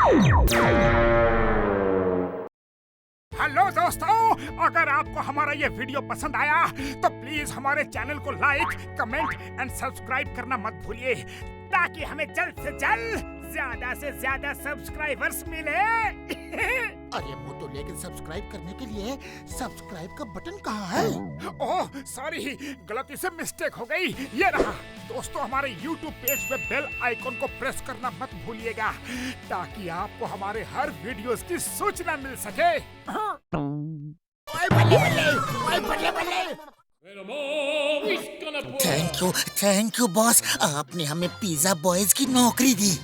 Hello दोस्तों, अगर आपको हमारा ये वीडियो पसंद आया तो प्लीज हमारे चैनल को लाइक, कमेंट एंड सब्सक्राइब करना मत भूलिए, ताकि हमें जल्द से जल्द ज्यादा से ज्यादा सब्सक्राइबर्स मिले। अरे मोटू, लेकिन सब्सक्राइब करने के लिए सब्सक्राइब का बटन कहाँ है? ओह सॉरी, गलती से मिस्टेक हो गई। ये रहा। दोस्तों, हमारे YouTube पेज पे बेल आइकॉन को प्रेस करना मत भूलिएगा, ताकि आपको हमारे हर वीडियोस की सूचना मिल सके। ओए बल्ले बल्ले, ओए बल्ले बल्ले। थैंक यू बॉस, आपने हमें पिज्जा बॉयज की नौकरी दी।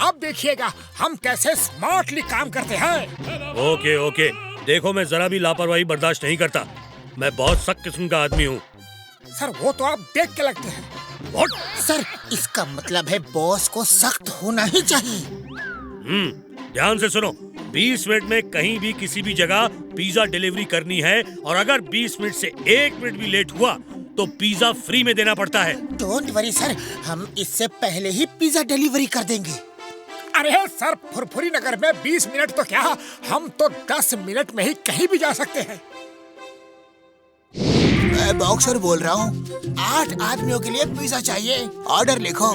अब देखिएगा हम कैसे स्मार्टली काम करते हैं। ओके, देखो मैं जरा भी लापरवाही बर्दाश्त नहीं करता। मैं बहुत सख्त किस्म का आदमी हूँ। सर, वो तो आप देख के लगते हैं। What? सर, इसका मतलब है बॉस को सख्त होना ही चाहिए। ध्यान से सुनो। 20 मिनट में कहीं भी किसी भी जगह पिज्जा डिलीवरी करनी है, और अगर 20 मिनट से 1 मिनट भी लेट हुआ तो पिज्जा फ्री में देना पड़ता है। डोंट वरी सर, हम इससे पहले ही पिज्जा डिलीवरी कर देंगे। अरे सर, फुरफुरी नगर में 20 मिनट तो क्या, हम तो 10 मिनट में ही कहीं भी जा सकते हैं। मैं बॉक्सर बोल रहा हूँ। 8 आदमियों के लिए पिज्जा चाहिए, ऑर्डर लिखो।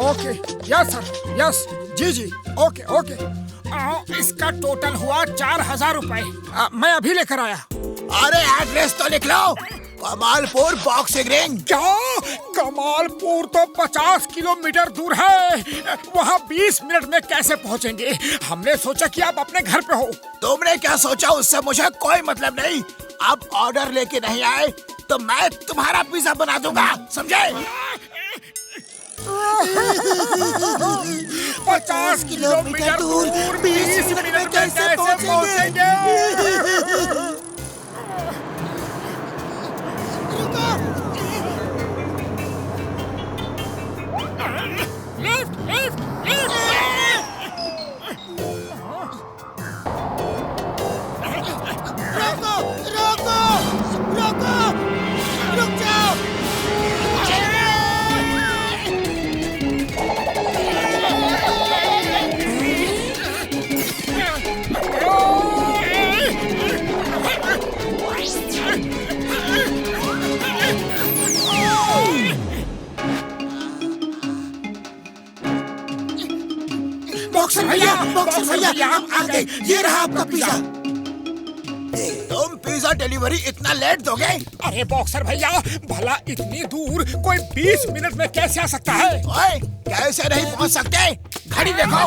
ओके, यस सर, यस, जी, ओके। इसका टोटल हुआ 4000 रुपए। मैं अभी लेकर आया। अरे एड्रेस तो लिख लो। Kamalpur boxing ring. क्या? कमालपुर तो 50 किलोमीटर दूर है। वहाँ 20 मिनट में कैसे पहुँचेंगे? हमने सोचा कि आप अपने घर पे हो। तुमने क्या सोचा, उससे मुझे कोई मतलब नहीं। अब ऑर्डर लेके नहीं आए तो मैं तुम्हारा पिज्जा बना दूंगा, समझे? 50 किलोमीटर दूर 20 मिनट में कैसे पहुँचेंगे? रुक जाओ। बॉक्सर भैया, हम आ गए। ये रहा आपका पिज्जा। तुम पिज्जा डिलीवरी इतना लेट दोगे? अरे बॉक्सर भैया, भला इतनी दूर कोई 20 मिनट में कैसे आ सकता है? ओए, कैसे नहीं पहुंच सकते? घड़ी देखो।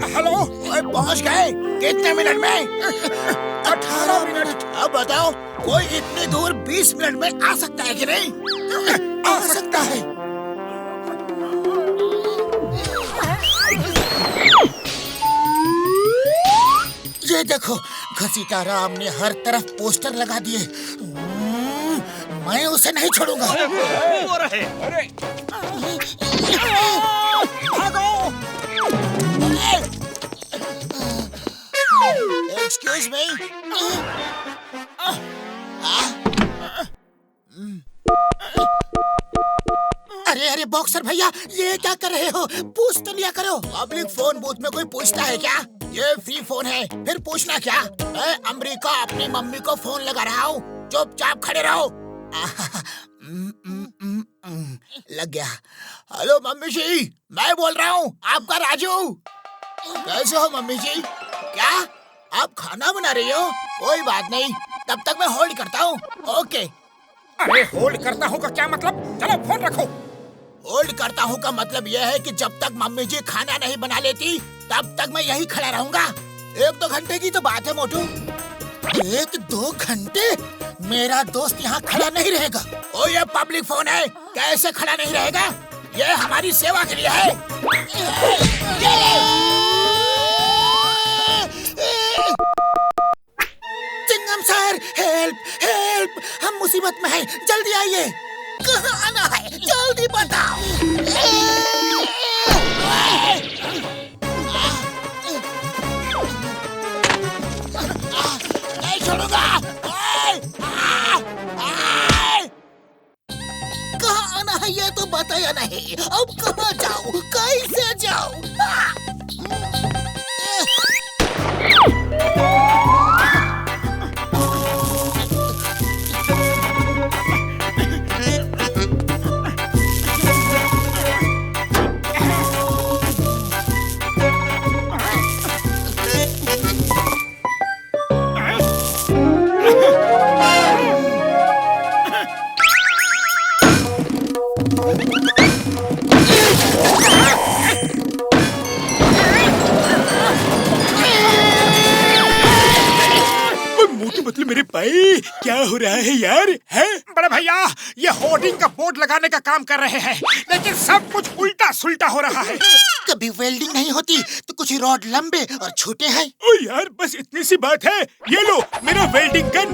हेलो, पहुंच गए? कितने मिनट में? 18 मिनट। अब बताओ, कोई इतनी दूर 20 मिनट में आ सकता है कि नहीं? आ सकता है। ये देखो, घसीटा राम ने हर तरफ पोस्टर लगा दिए। मैं उसे नहीं छोड़ूंगा। Excuse me. अरे बॉक्सर भैया, ये क्या कर रहे हो? पूछ तो लिया करो। पब्लिक फोन बूथ में कोई पूछता है क्या? ये फ्री फोन है, फिर पूछना क्या? मैं अमेरिका अपनी मम्मी को फोन लगा रहा हूँ, चुपचाप खड़े रहो। लग गया। हेलो मम्मी जी, मैं बोल रहा हूँ, आपका राजू। कैसे हो मम्मी जी? क्या आप खाना बना रही हो? कोई बात नहीं, तब तक मैं होल्ड करता हूँ। ओके। अरे होल्ड करता हूँ का क्या मतलब? चलो फोन रखो। होल्ड करता हूँ का मतलब यह है कि जब तक मम्मी जी खाना नहीं बना लेती तब तक मैं यही खड़ा रहूंगा। 1-2 घंटे की तो बात है मोटू। 1-2 घंटे मेरा दोस्त यहाँ खड़ा नहीं रहेगा। ओ ये पब्लिक फोन है, कैसे खड़ा नहीं रहेगा? ये हमारी सेवा के लिए है। चिंगम सर, हेल्प हेल्प, हम मुसीबत में हैं, जल्दी आइए। कहाँ आना है, जल्दी बताओ। नहीं छोड़ूंगा। कहाँ आना है ये तो बताया नहीं, अब कहाँ जाऊँ, कैसे जाऊँ? मेरे भाई क्या हो रहा है यार? है बड़े भैया, ये होर्डिंग का बोर्ड लगाने का काम कर रहे हैं, लेकिन सब कुछ उल्टा सुल्टा हो रहा है। कभी वेल्डिंग नहीं होती तो कुछ रॉड लंबे और छोटे हैं। ओ यार, बस इतनी सी बात है। ये लो मेरा वेल्डिंग गन,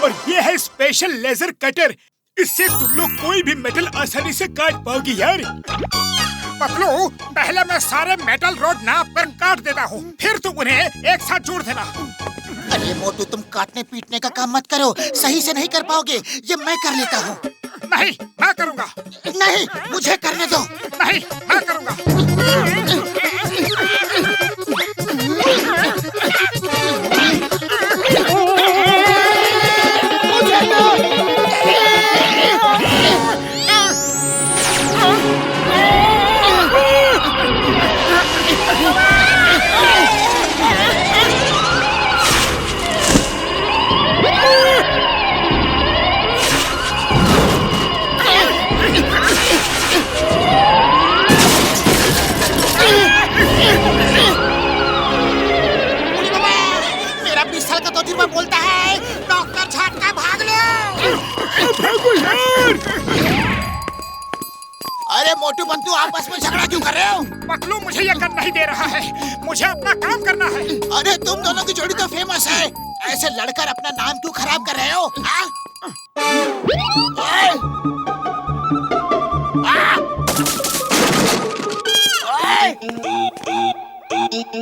और ये है स्पेशल लेजर कटर। इससे तुम लोग कोई भी मेटल आसानी से काट पाओगे यार। पतलू, पहले मैं सारे मेटल रॉड नाप कर काट देता हूँ, फिर तुम उन्हें एक साथ जोड़ देना। अरे मोटू, तुम काटने पीटने का काम मत करो, सही से नहीं कर पाओगे, ये मैं कर लेता हूँ। नहीं, मैं करूँगा। नहीं, मुझे करने दो। नहीं, मैं करूँगा। बोलता है, डॉक्टर झटका भाग लो। भागो यार। अरे मोटू बंतू, आपस में झगड़ा क्यों कर रहे हो? पतलू मुझे ये कर नहीं दे रहा है, मुझे अपना काम करना है। अरे तुम दोनों की जोड़ी तो फेमस है, ऐसे लड़कर अपना नाम क्यों खराब कर रहे हो?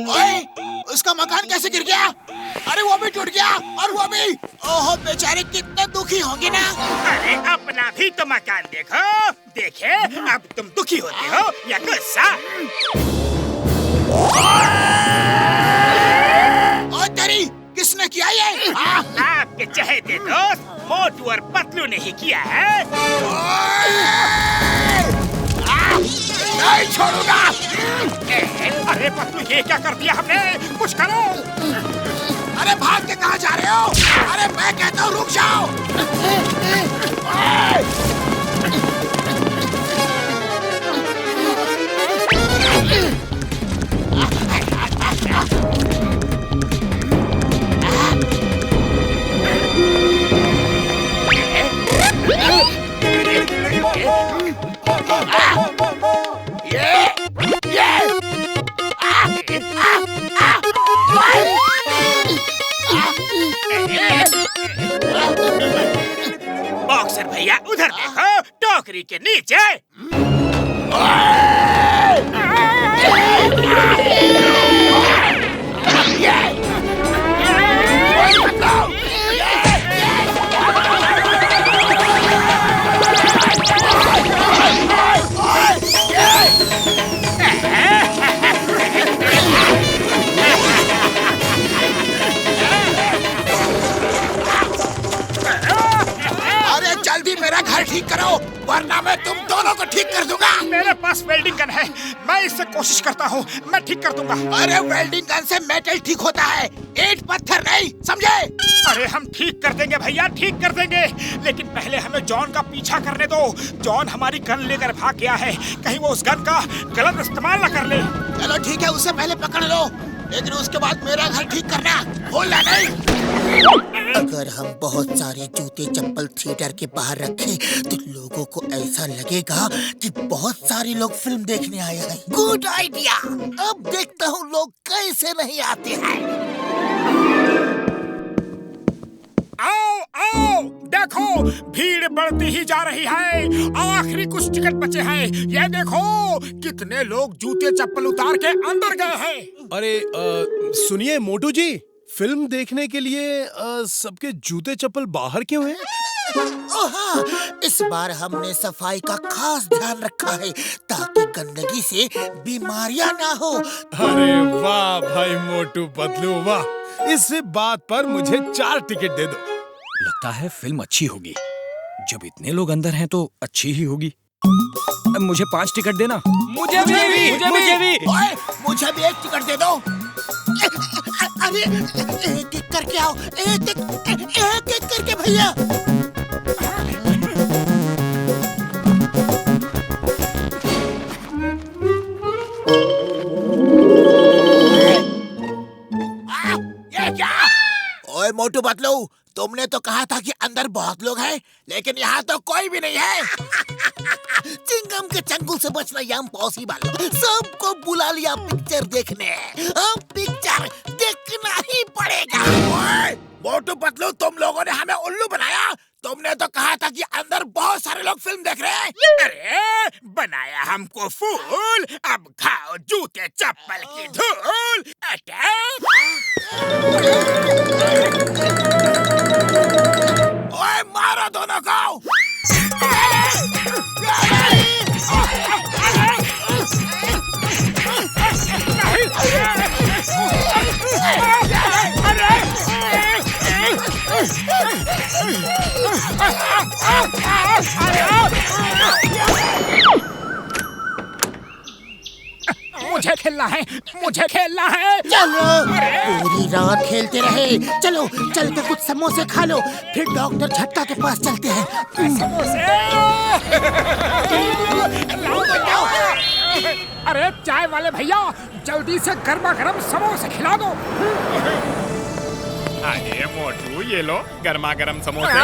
ओए, उसका मकान कैसे गिर गया? अरे वो भी टूट गया, और वो भी। ओहो बेचारे, कितने दुखी होंगे ना। अरे अपना भी तो मकान देखो, देखे अब तुम दुखी होते हो या गुस्सा? ओ तेरी, किसने किया ये? आपके चहेते दोस्त मोटू और पतलू ने ही किया है। नहीं छोड़ूंगा। अरे पतलू, ये क्या कर दिया हमने? कुछ करो। अरे भाग के कहाँ जा रहे हो? अरे मैं कहता हूँ रुक जाओ। बॉक्सर भैया, उधर देखो, टोकरी के नीचे। मेरा घर ठीक करो, वरना मैं तुम दोनों को ठीक कर दूंगा। मेरे पास वेल्डिंग गन है, मैं इससे कोशिश करता हूँ, मैं ठीक कर दूंगा। अरे वेल्डिंग गन से मेटल ठीक होता है, ईंट पत्थर नहीं, समझे? अरे हम ठीक कर देंगे भैया, ठीक कर देंगे, लेकिन पहले हमें जॉन का पीछा करने दो। जॉन हमारी गन लेकर भाग गया है, कहीं वो उस गन का गलत इस्तेमाल न कर ले। चलो ठीक है, उसे पहले पकड़ लो। लेकिन उसके बाद मेरा घर ठीक करना भूलना नहीं। अगर हम बहुत सारे जूते चप्पल थिएटर के बाहर रखें तो लोगों को ऐसा लगेगा कि बहुत सारे लोग फिल्म देखने आए हैं। Good idea. अब देखता हूँ लोग कैसे नहीं आते हैं। आओ आओ, देखो भीड़ बढ़ती ही जा रही है। आखिरी कुछ टिकट बचे हैं। ये देखो कितने लोग जूते चप्पल उतार के अंदर गए हैं। अरे सुनिए मोटू जी, फिल्म देखने के लिए सबके जूते चप्पल बाहर क्यों हैं? हाँ, इस बार हमने सफाई का खास ध्यान रखा है ताकि गंदगी से बीमारियां ना हो। अरे वाह भाई मोटू पतलू वाह, इस बात पर मुझे 4 टिकट दे दो। लगता है फिल्म अच्छी होगी। जब इतने लोग अंदर हैं तो अच्छी ही होगी। मुझे 5 टिकट देना। मुझे भी। ओए, मुझे भी 1 टिकट दे दो। अरे एक एक करके आओ, एक एक करके भैया। ये क्या? ओए मोटू पतलू, तुमने तो कहा था कि अंदर बहुत लोग हैं, लेकिन यहाँ तो कोई भी नहीं है। चिंगम के चंगुल से बचना इम्पॉसिबल। सबको बुला लिया पिक्चर देखने। अब पिक्चर देखना ही पड़ेगा। ओए, मोटू पतलू, तुम लोगों ने हमें उल्लू बनाया। तुमने तो कहा था कि अंदर बहुत सारे लोग फिल्म देख रहे हैं। अरे बनाया हमको फूल, अब खाओ जूते चप्पल की धूल। ओए मारो दोनों को। मुझे खेलना है, मुझे खेलना है। चलो पूरी रात खेलते रहे। चलो चल के कुछ समोसे खा लो, फिर डॉक्टर झट्टा के पास चलते हैं। अरे चाय वाले भैया, जल्दी से गर्मा गर्म समोसे खिला दो। अरे मोटू, ये लो गर्मा गर्म समोसे।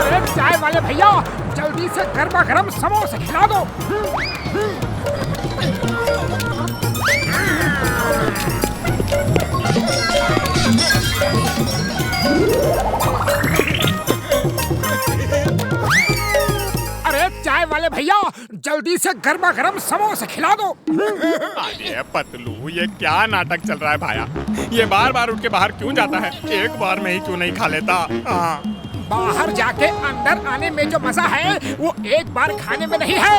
अरे चाय वाले भैया, जल्दी से गर्मा गर्म समोसे खिला दो। अरे चाय वाले भैया, जल्दी से गर्मा गर्म समोसे खिला दो। अरे पतलू, ये क्या नाटक चल रहा है भाया? ये बार बार उठ के बाहर क्यों जाता है? एक बार में ही क्यों नहीं खा लेता? बाहर जाके अंदर आने में जो मजा है वो एक बार खाने में नहीं है।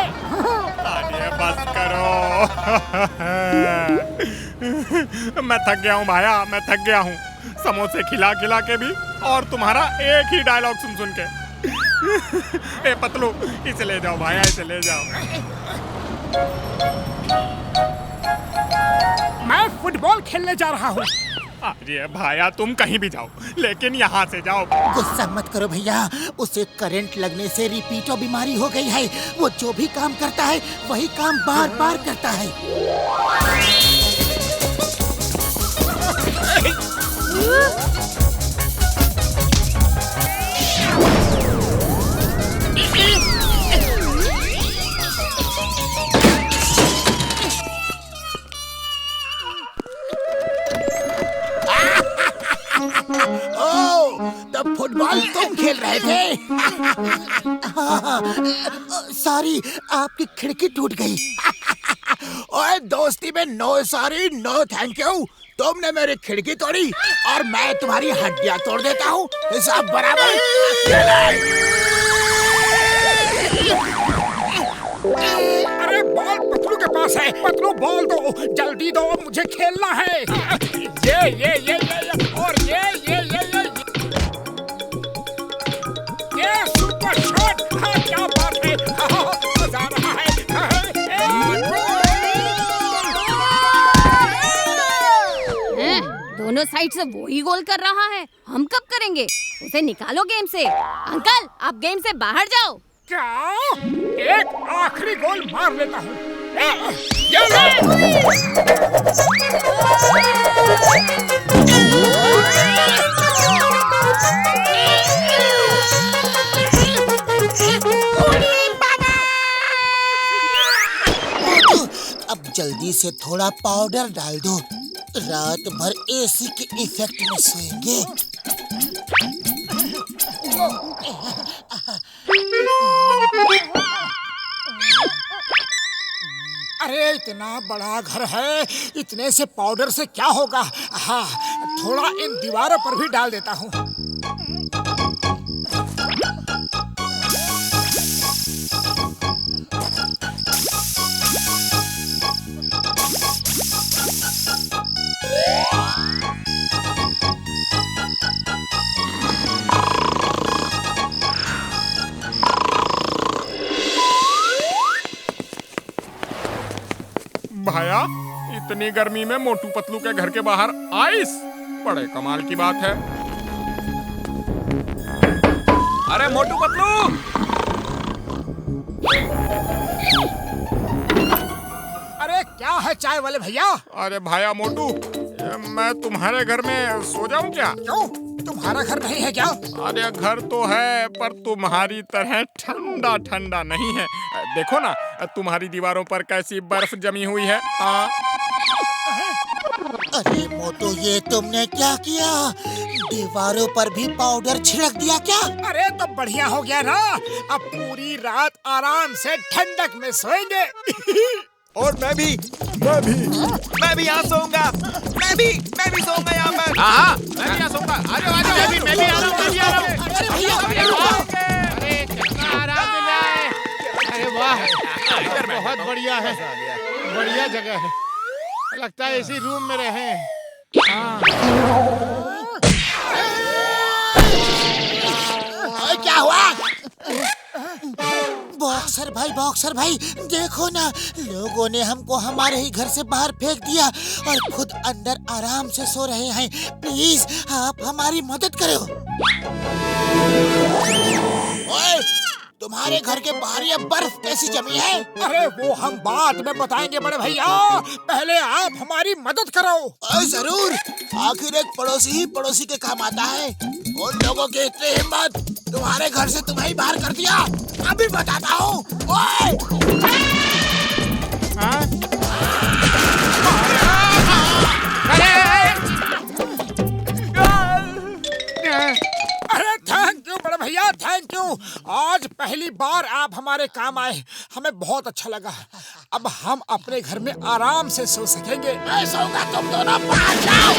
अरे बस करो। मैं थक गया हूँ भाया, मैं थक गया हूँ। समोसे खिला खिला के भी और तुम्हारा एक ही डायलॉग सुन सुन के। ए पतलू, इसे ले जाओ भाया, इसे ले जाओ। मैं फुटबॉल खेलने जा रहा हूँ। अरे भाया, तुम कहीं भी जाओ, लेकिन यहाँ से जाओ। गुस्सा मत करो भैया, उसे करंट लगने से रिपीटो बीमारी हो गई है। वो जो भी काम करता है वही काम बार बार करता है। तब फुटबॉल तुम खेल रहे थे। सॉरी, आपकी खिड़की टूट गई। ओए, दोस्ती में no sorry no thank you. तुमने मेरी खिड़की तोड़ी और मैं तुम्हारी हड्डियां तोड़ देता हूँ। हिसाब बराबर। अरे बॉल पतलू के पास है। पतलू बॉल दो, जल्दी दो, मुझे खेलना है। ये और ये सुपर शॉट। हाँ, क्या बात है। मजा आ रहा है। दोनों साइड से वो ही गोल कर रहा है। हम कब करेंगे? उसे निकालो गेम से। अंकल, आप गेम से बाहर जाओ। क्या? एक आखिरी गोल मार लेता हूँ। अब जल्दी से थोड़ा पाउडर डाल दो, रात भर एसी के इफेक्ट में सोएंगे। अरे इतना बड़ा घर है, इतने से पाउडर से क्या होगा? हाँ, थोड़ा इन दीवारों पर भी डाल देता हूँ। भाया, इतनी गर्मी में मोटू पतलू के घर के बाहर आइस, बड़े कमाल की बात है। अरे मोटू पतलू! अरे क्या है चाय वाले भैया? अरे भाया मोटू, मैं तुम्हारे घर में सो जाऊं क्या? क्यों, तुम्हारा घर नहीं है क्या? अरे घर तो है, पर तुम्हारी तरह ठंडा ठंडा नहीं है। देखो ना, तुम्हारी दीवारों पर कैसी बर्फ जमी हुई है। हाँ। अरे मोटू, ये तुमने क्या किया? दीवारों पर भी पाउडर छिड़क दिया क्या? अरे तो बढ़िया हो गया ना, अब पूरी रात आराम से ठंडक में सोएंगे। और मैं भी यहाँ सोऊंगा। मैं भी सोऊंगा यहाँ पर। हाँ, मैं भी यहाँ सोऊंगा। आ जाओ, मैं भी आ रहा हूँ। अरे भैया, अरे कितना आराम मिला है। अरे वाह, बहुत बढ़िया है, बढ़िया जगह है। लगता है इसी रूम में रहे। क्या हुआ? बॉक्सर भाई, देखो ना, लोगों ने हमको हमारे ही घर से बाहर फेंक दिया और खुद अंदर आराम से सो रहे हैं। प्लीज आप हमारी मदद करो। ओए, तुम्हारे घर के बाहर ये बर्फ कैसी जमी है? अरे वो हम बाद में बताएंगे बड़े भैया, पहले आप हमारी मदद करो। जरूर, आखिर एक पड़ोसी ही पड़ोसी के काम आता है। उन लोगों की इतनी हिम्मत, तुम्हारे घर से तुम्हें ही बाहर कर दिया। अभी बताता हूँ। अरे थैंक यू बड़े भैया, थैंक यू। आज पहली बार आप हमारे काम आए, हमें बहुत अच्छा लगा। अब हम अपने घर में आराम से सो सकेंगे। मैं सोऊंगा, तुम दोनों बाहर जाओ।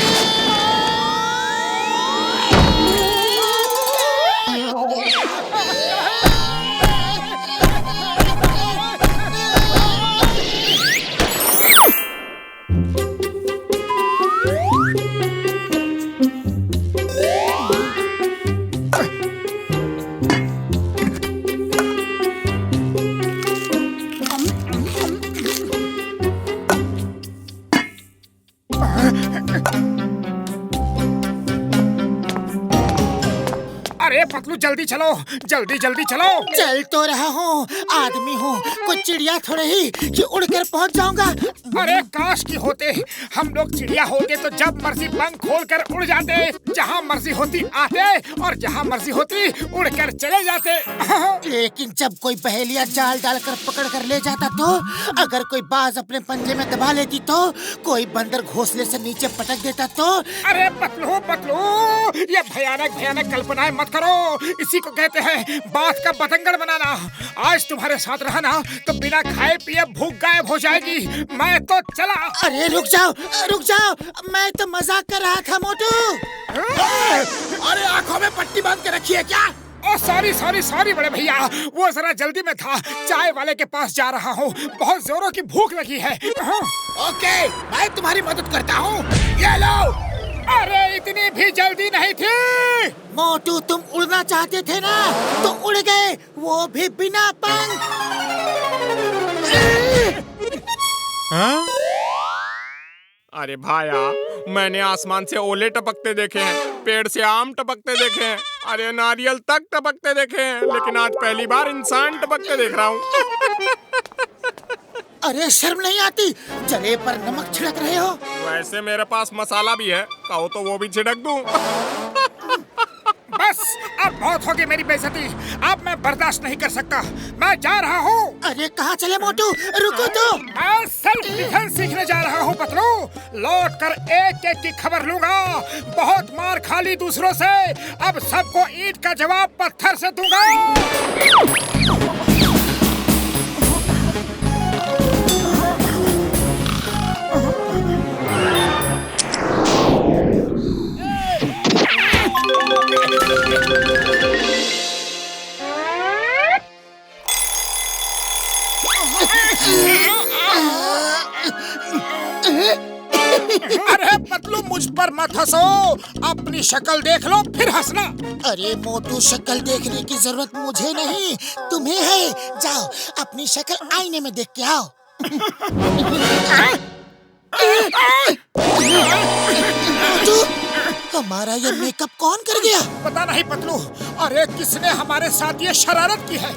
अरे पतलू जल्दी चलो, जल्दी चलो। चल तो रहा हूँ, आदमी हूँ, कुछ चिड़िया थोड़े ही कि उड़कर पहुँच जाऊंगा। अरे काश की होते, हम लोग चिड़िया होते तो जब मर्जी पंख खोलकर उड़ जाते, जहाँ मर्जी होती आते और जहाँ मर्जी होती उड़कर चले जाते। लेकिन जब कोई पहेलिया जाल डालकर पकड़ कर ले जाता तो, अगर कोई बाज अपने पंजे में दबा लेती तो, कोई बंदर घोंसले से नीचे पटक देता तो। अरे पतलू, ये भयानक कल्पनाएं मत करो, इसी को कहते हैं बात का बतंगड़ बनाना। आज तुम्हारे साथ रहा ना तो बिना खाए पिए भूख गायब हो जाएगी। मैं तो चला। अरे रुक जाओ, मैं तो मजाक कर रहा था मोटू। अरे आंखों में पट्टी बांध के रखी है क्या? ओ सॉरी बड़े भैया, वो जरा जल्दी में था, चाय वाले के पास जा रहा हूँ, बहुत जोरों की भूख लगी है। ओके, मैं तुम्हारी मदद करता हूँ, ये लो। अरे इतनी भी जल्दी नहीं थी। मोटू, तुम उड़ना चाहते थे ना, तो उड़ गए, वो भी बिना पंख। अरे भाया, मैंने आसमान से ओले टपकते देखे हैं, पेड़ से आम टपकते देखे हैं, अरे नारियल तक टपकते देखे हैं, लेकिन आज पहली बार इंसान टपकते देख रहा हूँ। अरे शर्म नहीं आती? जले पर नमक छिड़क रहे हो। वैसे मेरे पास मसाला भी है, कहो तो वो भी छिड़क दूं। बस अब बहुत होगी मेरी बेइज्जती। अब मैं बर्दाश्त नहीं कर सकता। मैं जा रहा हूँ। अरे कहाँ चले मोटू? रुको तो। मैं सेल्फ डिफेंस सीखने जा रहा हूँ पतलू। लौट कर एक एक की खबर लूंगा। बहुत मार खा ली दूसरों से, अब सबको ईंट का जवाब पत्थर से दूंगा। अरे पतलू मुझ पर मत हंसो, अपनी शक्ल देख लो फिर हंसना। अरे मोटू, शक्ल देखने की जरूरत मुझे नहीं, तुम्हें है। जाओ अपनी शक्ल आईने में देख के आओ। मोटू, हमारा ये मेकअप कौन कर गया? पता नहीं पतलू, अरे किसने हमारे साथ ये शरारत की है?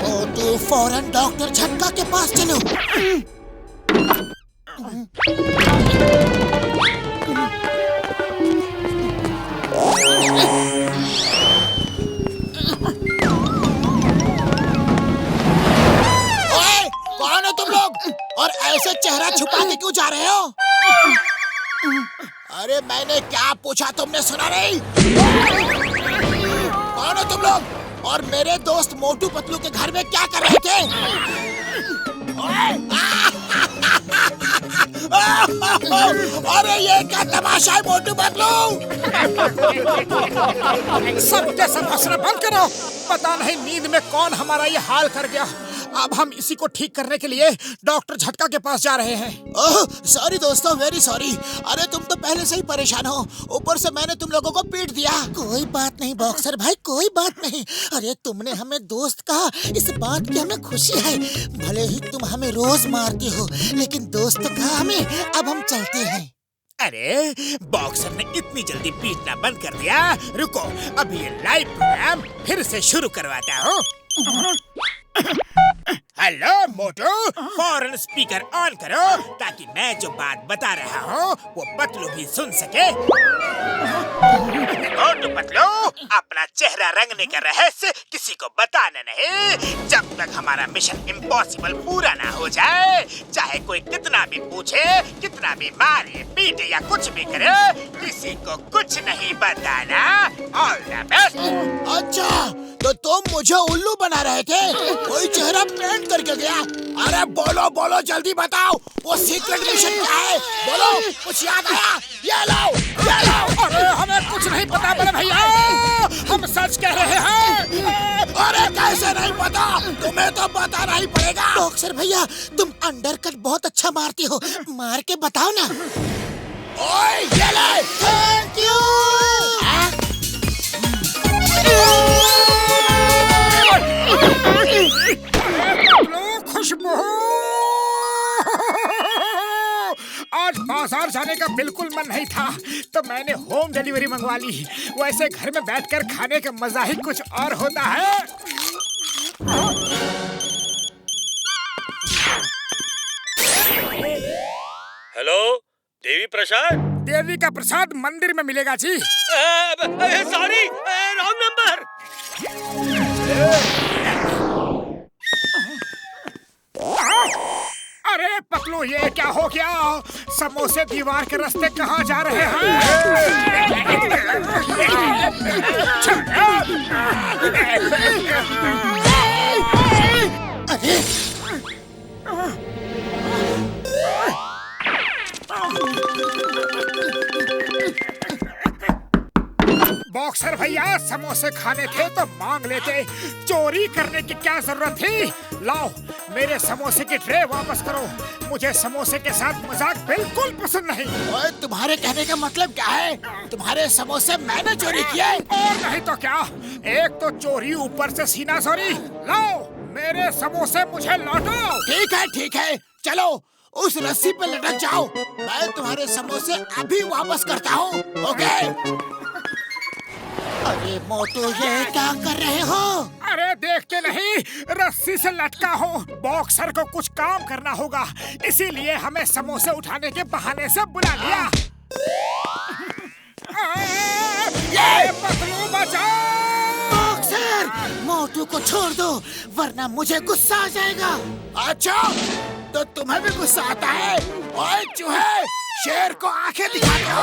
मोटू, फौरन डॉक्टर झटका के पास चलो। कौन हो तुम लोग? और ऐसे चेहरा छुपा के क्यों जा रहे हो? अरे मैंने क्या पूछा तुमने सुना नहीं? कौन हो तुम लोग? और मेरे दोस्त मोटू पतलू के घर में क्या कर रहे थे? अरे ये क्या तमाशा है मोटू पतलू? सब के सब हंसना बंद करो। पता नहीं नींद में कौन हमारा ये हाल कर गया। अब हम इसी को ठीक करने के लिए डॉक्टर झटका के पास जा रहे हैं। ओह सॉरी दोस्तों, वेरी सॉरी। अरे तुम तो पहले से ही परेशान हो, ऊपर से मैंने तुम लोगों को पीट दिया। कोई बात नहीं बॉक्सर भाई, कोई बात नहीं। अरे तुमने हमें दोस्त कहा, इस बात की हमें खुशी है। भले ही तुम हमें रोज मारते हो, लेकिन दोस्त तो कहा हमें। अब हम चलते हैं। अरे बॉक्सर ने इतनी जल्दी पीटना बंद कर दिया। रुको, अब ये लाइव प्रोग्राम फिर से शुरू करवाता हूँ। हेलो मोटू, फौरन स्पीकर ऑन करो ताकि मैं जो बात बता रहा हूँ वो पतलू भी सुन सके। मोटू पतलू, अपना चेहरा रंगने का रहस्य किसी को बताना नहीं जब तक हमारा मिशन इम्पॉसिबल पूरा ना हो जाए। चाहे कोई कितना भी पूछे, कितना भी मारे पीटे या कुछ भी करे, किसी को कुछ नहीं बताना। All the best. अच्छा तो तुम मुझे उल्लू बना रहे थे? कोई चेहरा पेंट करके गया? अरे बोलो बोलो जल्दी बताओ, वो सीक्रेट मिशन क्या है? बोलो, कुछ याद आया? ये लो, ये लो। अरे हमें कुछ नहीं पता बड़े भैया, हम सच कह रहे हैं। अरे कैसे नहीं पता? तुम्हें तो बताना ही पड़ेगा। बॉक्सर भैया, तुम अंडरकट बहुत अच्छा मारती हो, मार के बताओ ना। ओए ये ले। Thank you. खुशबू, आज बाजार जाने का बिल्कुल मन नहीं था तो मैंने होम डिलीवरी मंगवा ली। वैसे घर में बैठकर खाने का मजा ही कुछ और होता है। हेलो, देवी प्रसाद। देवी का प्रसाद मंदिर में मिलेगा जी। Sorry, wrong number. अरे पतलू, ये क्या हो गया? समोसे दीवार के रास्ते कहाँ जा रहे हैं? बॉक्सर भैया, समोसे खाने थे तो मांग लेते, चोरी करने की क्या जरूरत थी? लाओ मेरे समोसे की ट्रे वापस करो, मुझे समोसे के साथ मजाक बिल्कुल पसंद नहीं। ओए, तुम्हारे कहने का मतलब क्या है? तुम्हारे समोसे मैंने चोरी किए? और नहीं तो क्या, एक तो चोरी ऊपर से सीना चोरी। लाओ मेरे समोसे मुझे लौटाओ। ठीक है, चलो उस रस्सी पे लटक जाओ, मैं तुम्हारे समोसे अभी वापस करता हूँ। ओके? अरे मोटू, ये क्या कर रहे हो? अरे देखते नहीं, रस्सी से लटका हूँ। बॉक्सर को कुछ काम करना होगा, इसीलिए हमें समोसे उठाने के बहाने से बुला लिया। ये पतलू बचाओ! बॉक्सर, मोटू को छोड़ दो वरना मुझे गुस्सा आ जाएगा। अच्छा, तो तुम्हें भी गुस्सा आता है? ओए चूहे, शेर को आंखें दिखाते हो?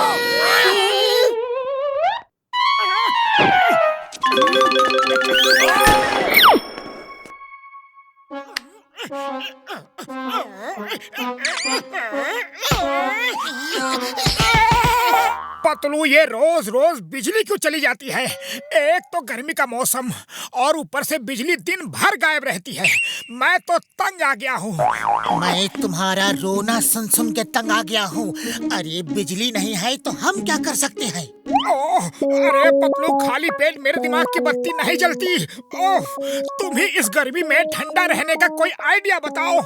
पतलू, ये रोज रोज बिजली क्यों चली जाती है? एक तो गर्मी का मौसम और ऊपर से बिजली दिन भर गायब रहती है। मैं तो तंग आ गया हूँ। मैं तुम्हारा रोना सुन सुन के तंग आ गया हूँ। अरे बिजली नहीं है तो हम क्या कर सकते हैं? ओह, अरे पतलू, खाली पेट मेरे दिमाग की बत्ती नहीं जलती। ओह, तुम ही इस गर्मी में ठंडा रहने का कोई आइडिया बताओ।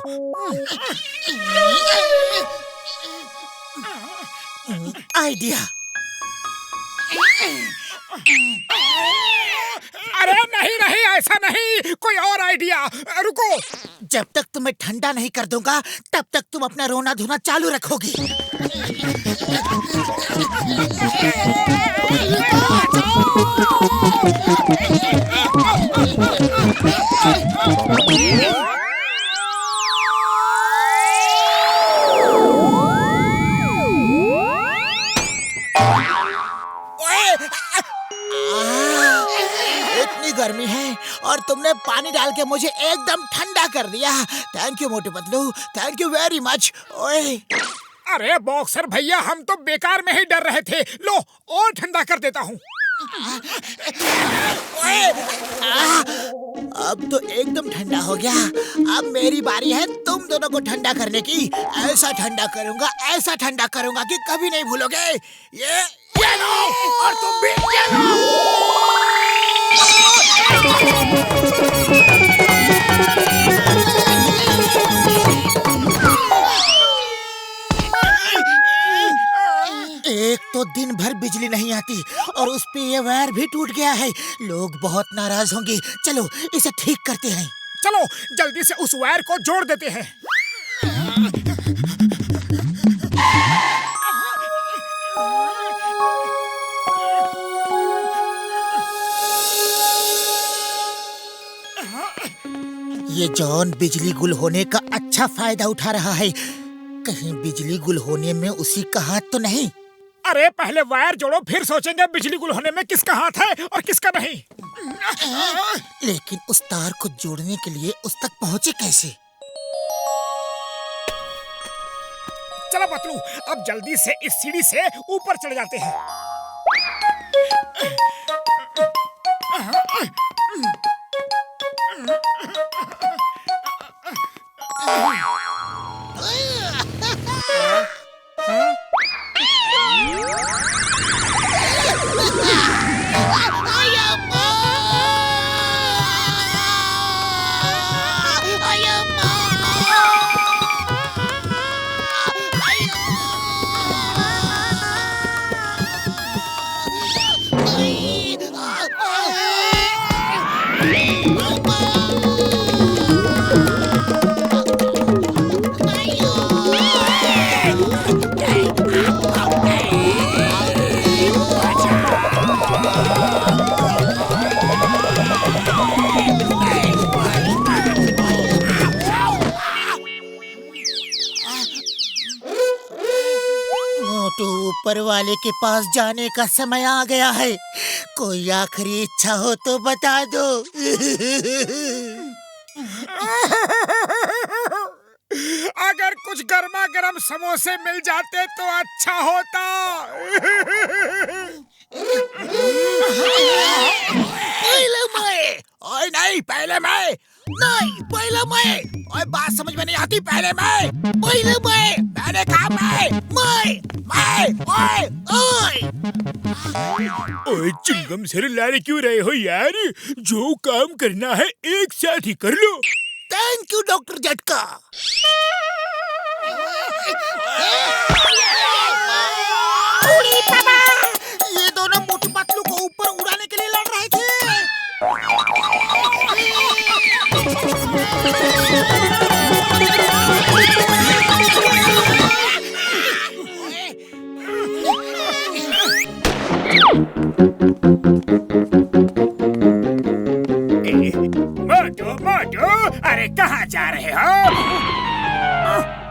आइडिया? अरे नहीं नहीं, ऐसा नहीं, कोई और आइडिया। रुको, जब तक तुम्हें ठंडा नहीं कर दूंगा तब तक तुम अपना रोना धोना चालू रखोगी। इतनी गर्मी है और तुमने पानी डाल के मुझे एकदम ठंडा कर दिया। Thank you Motu Patlu, thank you very much. ओए, अरे बॉक्सर भैया, हम तो बेकार में ही डर रहे थे। लो और ठंडा कर देता हूँ। अब तो एकदम ठंडा हो गया। अब मेरी बारी है तुम दोनों को ठंडा करने की। ऐसा ठंडा करूंगा कि कभी नहीं भूलोगे। ये लो, और तुम भी ये लो। एक तो दिन भर बिजली नहीं आती और उस पे ये वायर भी टूट गया है। लोग बहुत नाराज होंगे। चलो इसे ठीक करते हैं। चलो जल्दी से उस वायर को जोड़ देते हैं। ये जॉन बिजली गुल होने का अच्छा फायदा उठा रहा है। कहीं बिजली गुल होने में उसी का हाथ तो नहीं? अरे पहले वायर जोड़ो, फिर सोचेंगे बिजली गुल होने में किसका हाथ है और किसका नहीं। लेकिन उस तार को जोड़ने के लिए उस तक पहुंचे कैसे? चलो पतलू, अब जल्दी से इस सीढ़ी से ऊपर चढ़ जाते हैं। मोटू, ऊपर वाले के पास जाने का समय आ गया है। कोई आखिरी इच्छा हो तो बता दो। अगर कुछ गर्मा गर्म समोसे मिल जाते तो अच्छा होता। नहीं, पहले मैं। नहीं, पहले मैं। ओए बात समझ में नहीं आती, पहले मैं। पहले मैं। मैंने कहा मैं। ओए ओए। ओए चिंगम सर लारे क्यों रहे हो यार? जो काम करना है एक साथ ही कर लो। थैंक यू डॉक्टर झटका। ये दोनों मोटू पतलू को ऊपर उड़ाने के लिए लड़ रहे थे। मोटू, अरे कहाँ जा रहे हो?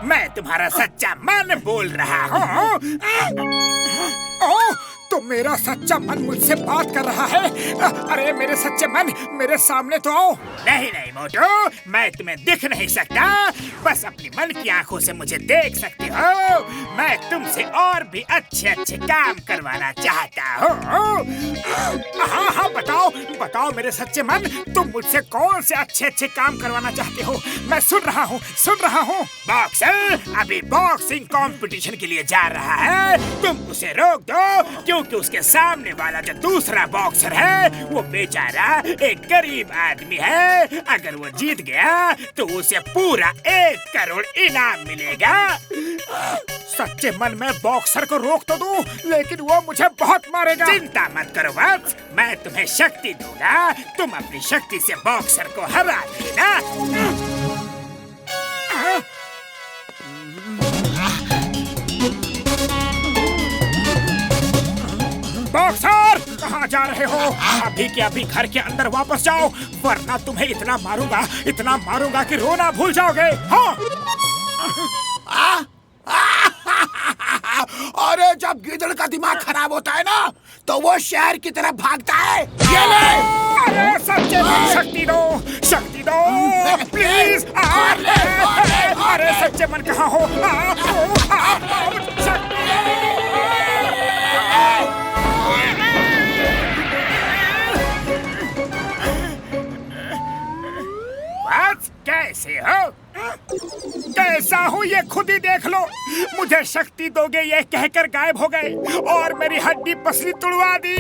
मैं तुम्हारा सच्चा मन बोल रहा हूँ। तो मेरा सच्चा मन मुझसे बात कर रहा है। अरे मेरे सच्चे मन, मेरे सामने तो आओ। नहीं मोटू, मैं तुम्हें दिख नहीं सकता, बस अपनी मन की आंखों से मुझे देख सकते हो। मैं तुमसे और भी अच्छे काम करवाना चाहता हूँ। हाँ, बताओ मेरे सच्चे मन, तुम मुझसे कौन से अच्छे काम करवाना चाहते हो? मैं सुन रहा हूँ। बॉक्सर अभी बॉक्सिंग कंपटीशन के लिए जा रहा है, तुम उसे रोक दो, क्योंकि उसके सामने वाला जो दूसरा बॉक्सर है वो बेचारा एक गरीब आदमी है। अगर वो जीत गया तो उसे पूरा 1 करोड़ इनाम मिलेगा। सच्चे मन, में बॉक्सर को रोक तो दूं, लेकिन वो मुझे बहुत मारेगा। चिंता मत करो वत्स, मैं तुम्हें शक्ति दूंगा, तुम अपनी शक्ति से बॉक्सर को हरा देना। बॉक्सर, कहाँ जा रहे हो? अभी के अभी घर के अंदर वापस जाओ, वरना तुम्हें इतना मारूंगा कि रोना भूल जाओगे। हाँ। अरे जब गिदड़ का दिमाग खराब होता है ना, तो वो शहर की तरफ भागता है। ये ले। अरे सच्चे मन, शक्ति दो प्लीज। अरे सच्चे मन कहाँ हो? कैसे हो? कैसा हूँ ये खुद ही देख लो। मुझे शक्ति दोगे ये कहकर गायब हो गए और मेरी हड्डी पसली तुड़वा दी।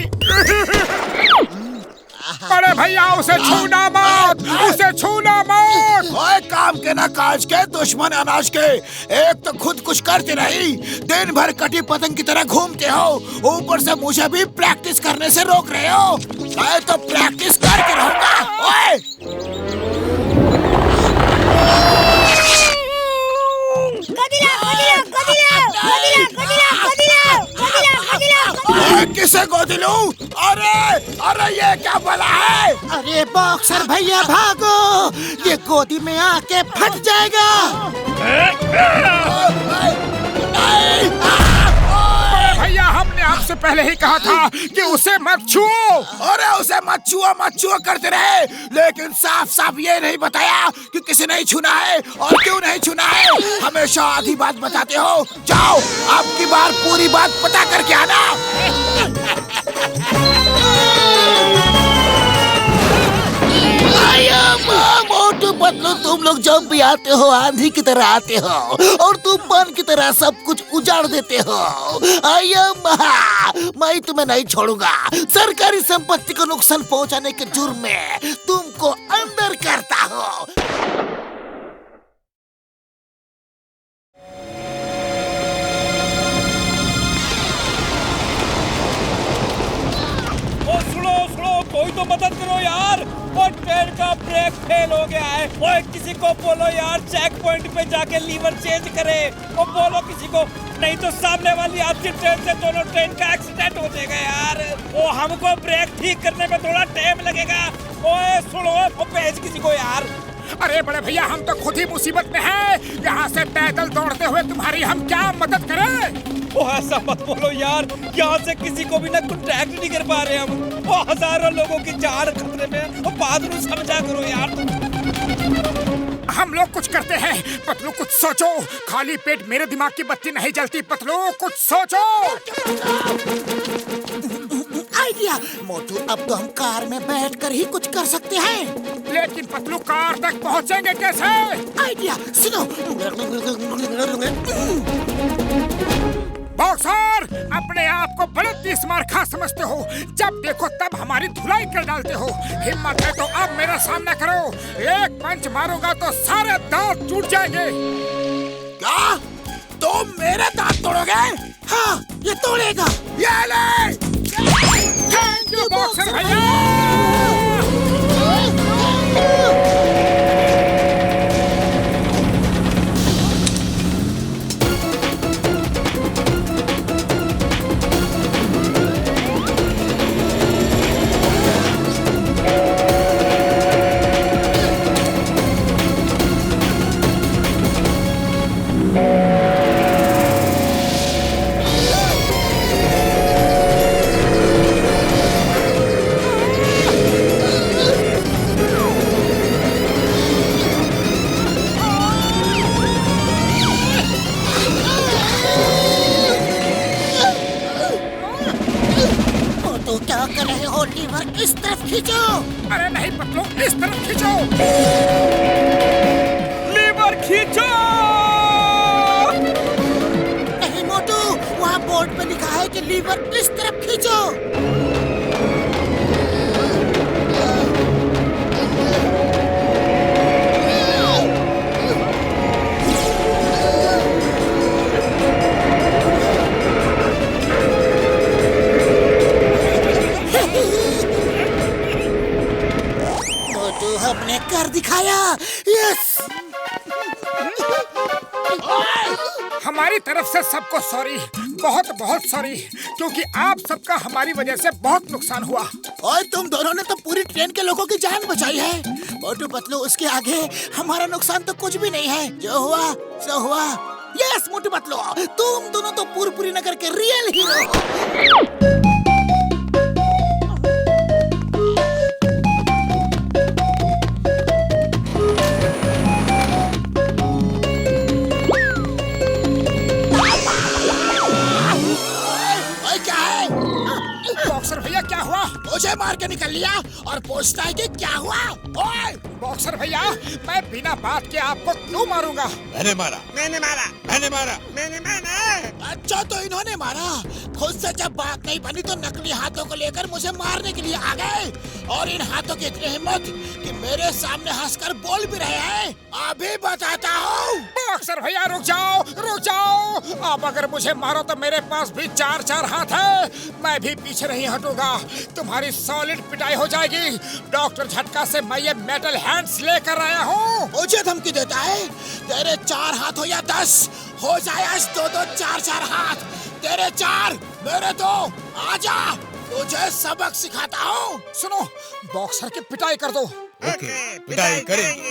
अरे भैया, उसे छूना मत। ओए काम के ना काज के, दुश्मन अनाज के। एक तो खुद कुछ करते नहीं, दिन भर कटी पतंग की तरह घूमते हो, ऊपर से मुझे भी प्रैक्टिस करने से रोक रहे हो। मैं तो प्रैक्टिस करके रहूंगा। ओए किसे गोदी लूं? अरे ये क्या बला है? अरे बॉक्सर भैया भागो, ये गोदी में आके फट जाएगा। भैया, हमने आपसे पहले ही कहा था कि उसे मत छुओ। अरे उसे मत छुओ करते रहे, लेकिन साफ ये नहीं बताया कि किसे नहीं छूना है और क्यों नहीं छूना है। हमेशा आधी बात बताते हो। जाओ, अब की बार पूरी बात पता करके आना। मोटू पतलू, तुम लोग जब भी आते हो आंधी की तरह आते हो और तूफान की तरह सब कुछ उजाड़ देते हो। मैं तुम्हें नहीं छोड़ूंगा। सरकारी संपत्ति को नुकसान पहुंचाने के जुर्म में तुमको अंदर करता हूँ। सुनो, कोई तो मदद करो यार। वो ट्रेन का ब्रेक फेल हो गया है। वो किसी को बोलो यार, चेक पॉइंट पे जाके लीवर चेंज करे। वो बोलो किसी को, नहीं तो सामने वाली आपकी ट्रेन से दोनों ट्रेन का एक्सीडेंट हो जाएगा यार। वो हमको ब्रेक ठीक करने में थोड़ा टाइम लगेगा। ओए सुनो, वो भेज किसी को यार। अरे बड़े भैया, हम तो खुद ही मुसीबत में हैं। यहाँ से पैदल दौड़ते हुए तुम्हारी हम क्या मदद करें? वो ऐसा मत बोलो यार, यहाँ से किसी को भी ना कांटेक्ट नहीं कर पा रहे हम। वो हजारों लोगों की जान खतरे में। वो बात को समझा करो यार। हम लोग कुछ करते हैं। पतलू कुछ सोचो, खाली पेट मेरे दिमाग की बत्ती नहीं जलती। पतलू कुछ सोचो। आइडिया। मोटू, अब तो हम कार में बैठकर ही कुछ कर सकते हैं। लेकिन पतलू कार तक पहुंचेंगे कैसे? आइडिया सुनो। बॉक्सर, अपने आप को बड़े तीसमार खा समझते हो। जब देखो तब हमारी धुलाई कर डालते हो। हिम्मत है तो अब मेरा सामना करो। एक पंच मारूंगा तो सारे दांत टूट जाएंगे। क्या तुम मेरे दांत तोड़ोगे? हाँ, ये तोड़ेगा। ये ले। थैंक यू बॉक्सर भैया। इस तरफ खींचो। अरे नहीं पतलू, इस तरफ खींचो। लीवर खींचो। नहीं मोटू, वहाँ बोर्ड पे लिखा है कि लीवर इस तरफ खींचो। हमने कर दिखाया। यस। हमारी तरफ से सबको सॉरी, बहुत बहुत सॉरी, क्योंकि आप सबका हमारी वजह से बहुत नुकसान हुआ। और तुम दोनों ने तो पूरी ट्रेन के लोगों की जान बचाई है। मोटू पतलू, उसके आगे हमारा नुकसान तो कुछ भी नहीं है। जो हुआ सो हुआ। यस मोटू पतलू, तुम दोनों तो पूरी नगर के रियल हीरो हो। मुझे मार के निकल लिया और पूछता है कि क्या हुआ? ओए! बॉक्सर भैया, मैं बिना बात के आपको क्यों मारूंगा? मैंने मारा। अच्छा तो इन्होंने मारा। खुद से जब बात नहीं बनी तो नकली हाथों को लेकर मुझे मारने के लिए आ गए। और इन हाथों की इतनी हिम्मत कि मेरे सामने हंसकर बोल भी रहे हैं। अभी बताता हूँ। बॉक्सर भैया रुक जाओ, रुक जाओ। अब अगर मुझे मारो तो मेरे पास भी 4 हाथ है। मैं भी पीछे नहीं हटूंगा। तुम्हारी सॉलिड पिटाई हो जाएगी। डॉक्टर झटका से मैं ये मेटल हैंड्स लेकर आया हूँ। मुझे धमकी देता है? तेरे 4 हाथ हो या 10, हो जाए आज 2-2 4-4 हाथ। तेरे 4, मेरे 2। आजा, तुझे सबक सिखाता हूँ। सुनो, बॉक्सर की पिटाई कर दो। ओके, पिटाई करेंगे।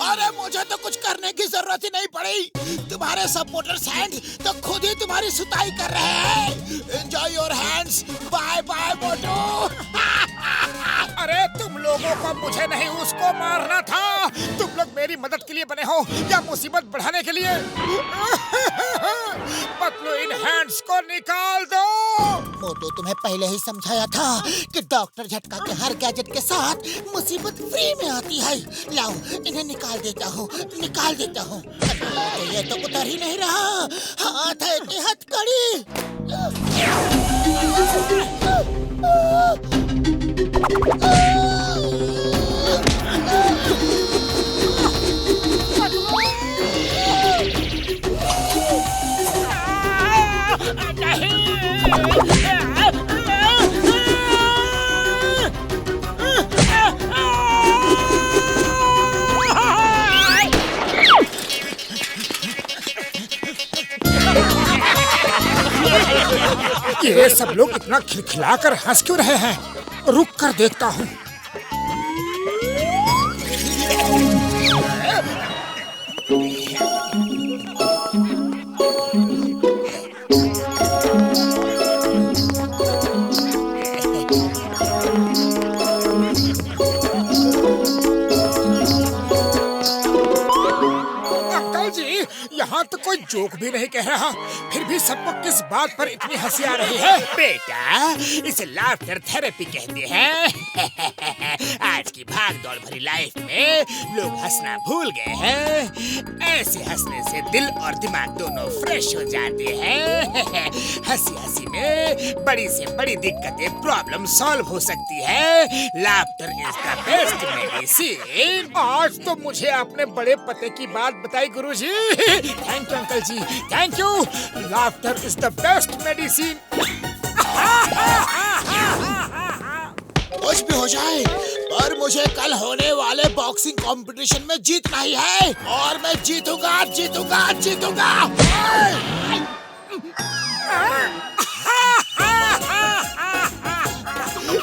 अरे मुझे तो कुछ करने की जरूरत ही नहीं पड़ी। तुम्हारे सपोर्टर्स हैंड तो खुद ही तुम्हारी सुताई कर रहे हैं। Enjoy your hands. Bye bye मोटू। अरे तुम लोगों को मुझे नहीं उसको मारना था। तुम लोग मेरी मदद के लिए बने हो या मुसीबत बढ़ाने के लिए? पतलू, इन हैंड्स को निकाल दो। मोटू, तुम्हें पहले ही समझाया था कि डॉक्टर झटका के हर गैजेट के साथ मुसीबत फ्री में आती है। लाओ, इन्हें निकाल देता हूँ। तो ये तो उतर ही नहीं रहा। हाथ है कि हथकड़ी। ये सब लोग इतना खिलखिलाकर हंस क्यों रहे हैं? रुक कर देखता हूँ। अंकल जी, यहाँ तो कोई जोक भी नहीं कह रहा, फिर भी सबको किस बात पर इतनी हंसी आ रही है? बेटा, इसे लाफ्टर थेरेपी कहते हैं। आज की भाग-दौड़ भरी लाइफ में लोग हंसना भूल गए हैं। ऐसे हंसने से दिल और दिमाग दोनों फ्रेश हो जाते हैं। हंसी में बड़ी से बड़ी दिक्कतें प्रॉब्लम सॉल्व हो सकती है। Laughter is the best medicine. आज तो मुझे अपने बड़े पते की बात बताई गुरुजी। Thank you uncle ji, thank you. Laughter is the best medicine. कुछ भी हो जाए, पर मुझे कल होने वाले बॉक्सिंग कंपटीशन में जीतना ही है, और मैं जीतूंगा, जीतूंगा, जीतूंगा।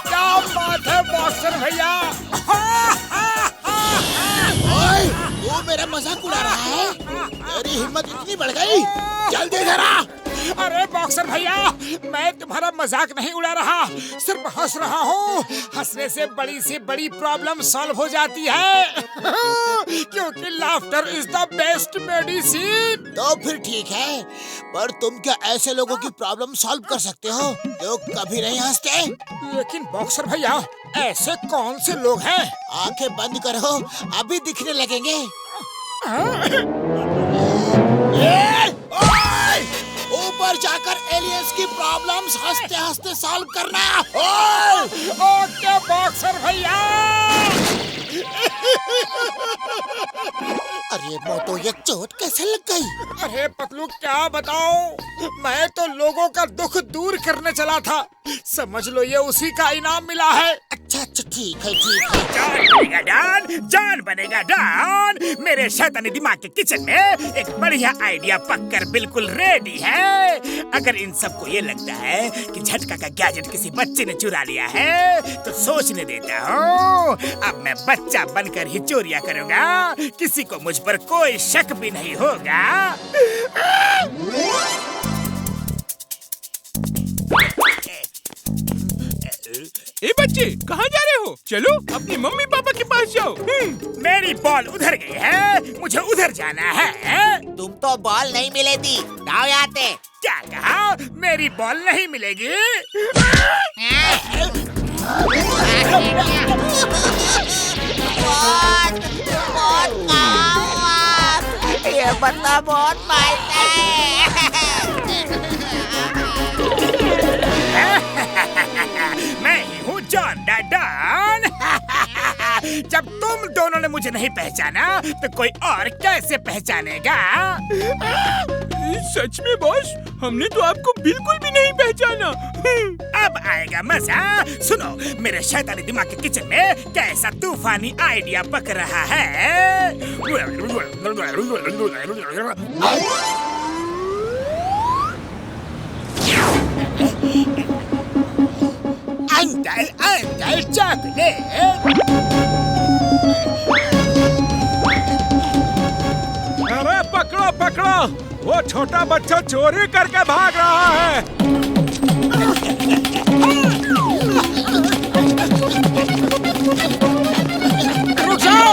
क्या बात है बॉक्सर भैया। ओए, तू मेरा मजाक उड़ा रहा है? तेरी हिम्मत इतनी बढ़ गई? जल्दी जरा। अरे बॉक्सर भैया, मैं तुम्हारा मजाक नहीं उड़ा रहा, सिर्फ हंस रहा हूँ। हंसने से बड़ी से बड़ी प्रॉब्लम सॉल्व हो जाती है। क्योंकि laughter is the best medicine. तो फिर ठीक है, पर तुम क्या ऐसे लोगों की प्रॉब्लम सॉल्व कर सकते हो जो कभी नहीं हंसते? लेकिन बॉक्सर भैया, ऐसे कौन से लोग हैं? आंखें बंद करो, अभी दिखने लगेंगे। ऊपर जाकर एलियंस की प्रॉब्लम्स हंसते हंसते सॉल्व करना। ओके बॉक्सर भैया। अरे मोटू, ये चोट कैसे लग गई? अरे पतलू, क्या बताऊं, मैं तो लोगों का दुख दूर करने चला था, समझ लो ये उसी का इनाम मिला है। अच्छा अच्छा, ठीक है ठीक है। जान बनेगा डॉन, जान बनेगा डॉन। मेरे शैतानी दिमाग के किचन में एक बढ़िया आइडिया पककर बिल्कुल रेडी है। अगर इन सबको ये लगता है कि झटका का गैजेट किसी बच्चे ने चुरा लिया है, तो सोचने देता हूँ। अब मैं बच्चा बनकर ही चोरियां करूँगा, किसी को मुझ पर कोई शक भी नहीं होगा। ए बच्चे, कहाँ जा रहे हो? चलो अपनी मम्मी पापा के पास जाओ। मेरी बॉल उधर गई है, मुझे उधर जाना है। तुम तो बॉल नहीं मिले थी, जाओ यहाँ से। क्या कहा? मेरी बॉल नहीं मिलेगी? ये बंदा बहुत मारता है। मैं ही हूँ जॉन द डॉन। जब तुम दोनों ने मुझे नहीं पहचाना, तो कोई और कैसे पहचानेगा? सच में बॉस, हमने तो आपको बिल्कुल भी नहीं पहचाना। अब आएगा मजा। सुनो, मेरे शैतानी दिमाग के किचन में कैसा तूफानी आइडिया पक रहा है। Uncle uncle chocolate. अरे पकड़ो पकड़ो, वो छोटा बच्चा चोरी करके भाग रहा है। रुक जाओ।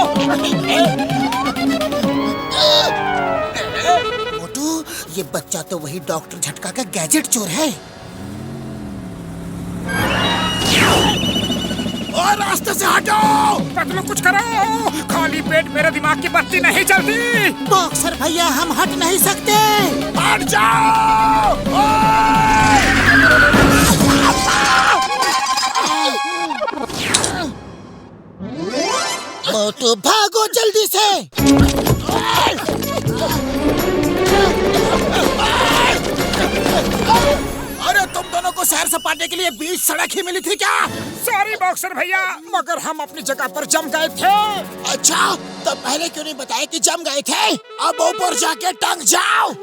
मोटू, ये बच्चा तो वही डॉक्टर झटका का गैजेट चोर है। और रास्ते से हटो। पतलू, कुछ करो, खाली पेट मेरे दिमाग की बत्ती नहीं चलती। बॉक्सर भैया, हम हट नहीं सकते। हट जाओ। मोटू, भागो जल्दी से। अरे तुम दोनों को सैर सपाटे के लिए बीच सड़क ही मिली थी क्या? सॉरी बॉक्सर भैया, मगर हम अपनी जगह पर जम गए थे। अच्छा, तो पहले क्यों नहीं बताया कि जम गए थे? अब ऊपर जाके टंग जाओ।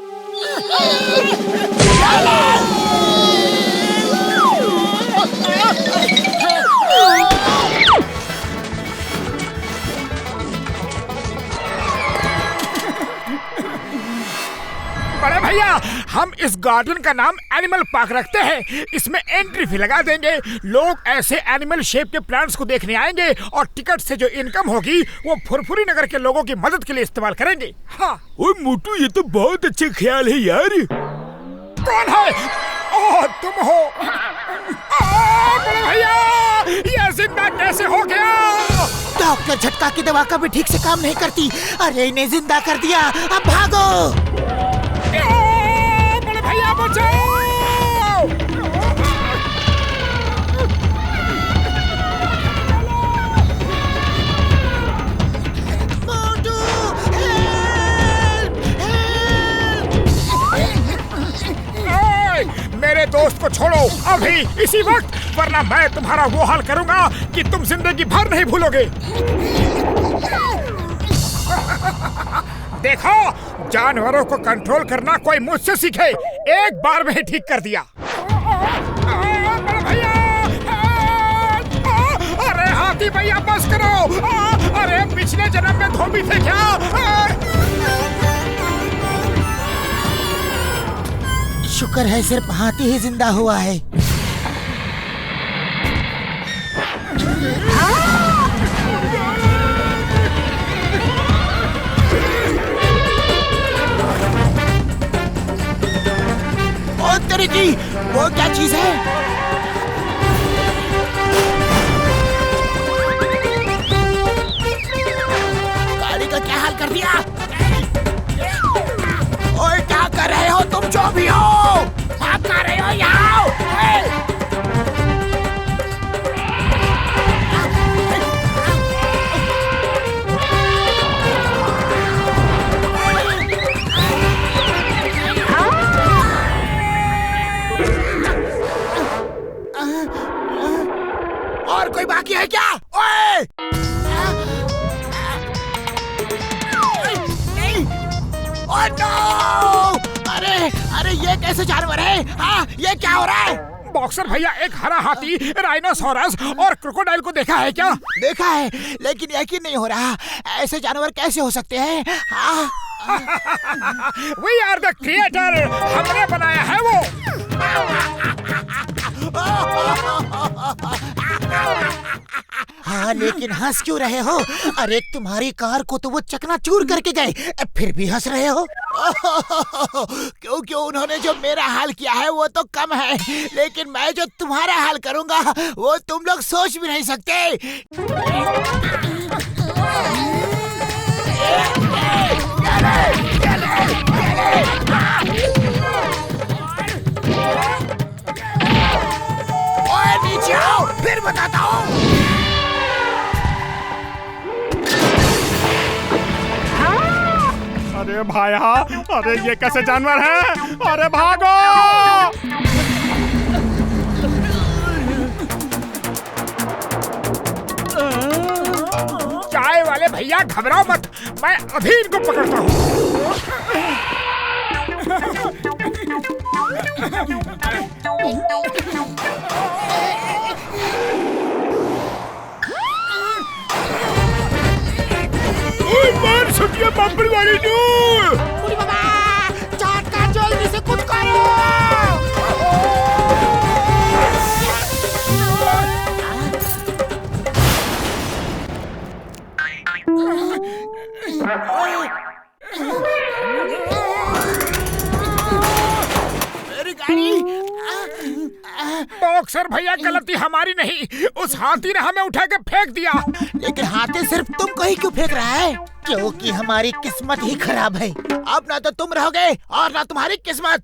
बड़े भैया, हम इस गार्डन का नाम एनिमल पार्क रखते हैं। इसमें एंट्री फी लगा देंगे। लोग ऐसे एनिमल शेप के प्लांट्स को देखने आएंगे और टिकट से जो इनकम होगी वो फुरफुरी नगर के लोगों की मदद के लिए इस्तेमाल करेंगे। हाँ। ओए मोटू, ये तो बहुत अच्छा ख्याल है यार। कौन है? ओह, तुम हो। बड़े भैया, ये जिंदा कैसे हो गया? डॉक्टर झटका की दवा कभी ठीक से काम नहीं करती। अरे इन्हें जिंदा कर दिया, अब भागो। बड़े भैया बचाओ! मोटू, मेरे दोस्त को छोड़ो अभी, इसी वक्त, वरना मैं तुम्हारा वो हाल करूंगा कि तुम जिंदगी भर नहीं भूलोगे। देखो, जानवरों को कंट्रोल करना कोई मुझसे सीखे। एक बार में ही ठीक कर दिया। भैया, अरे हाथी भैया बस करो। अरे पिछले जन्म में धोबी थे क्या? शुक्र है सिर्फ हाथी ही जिंदा हुआ है। ओ तेरी की, वो क्या चीज है? गाड़ी का क्या हाल कर दिया? ओए क्या कर रहे हो तुम? जो भी हो, क्या कर रहे हो? यहाँ आओ। और कोई बाकी है क्या? ओए! Oh no! अरे ये कैसे जानवर है? हाँ, ये क्या हो रहा है? बॉक्सर भैया, एक हरा हाथी, राइनोसोरस और क्रोकोडाइल को देखा है क्या? देखा है, लेकिन यकीन नहीं हो रहा। ऐसे जानवर कैसे हो सकते हैं? हाँ? We are the creator, हमने बनाया है वो। हाँ, लेकिन हंस क्यों रहे हो? अरे तुम्हारी कार को तो वो चकनाचूर करके गए, फिर भी हंस रहे हो? क्योंकि उन्होंने जो मेरा हाल किया है वो तो कम है, लेकिन मैं जो तुम्हारा हाल करूंगा वो तुम लोग सोच भी नहीं सकते। ओए नीचे आओ, फिर बताता हूँ। अरे भाया, अरे ये कैसे जानवर है? अरे भागो! चाय वाले भैया घबराओ मत, मैं अभी इनको पकड़ता हूँ। मार सकिया बम्पर वाली दूर। बुढ़ी बाबा, चाट का जल्दी से कुछ करो। मेरी गाड़ी। बॉक्सर भैया, गलती हमारी नहीं, उस हाथी ने हमें उठा के फेंक दिया। लेकिन हाथी सिर्फ तुमको ही क्यों फेंक रहा है? क्योंकि हमारी किस्मत ही खराब है। अब ना तो तुम रहोगे और ना तुम्हारी किस्मत।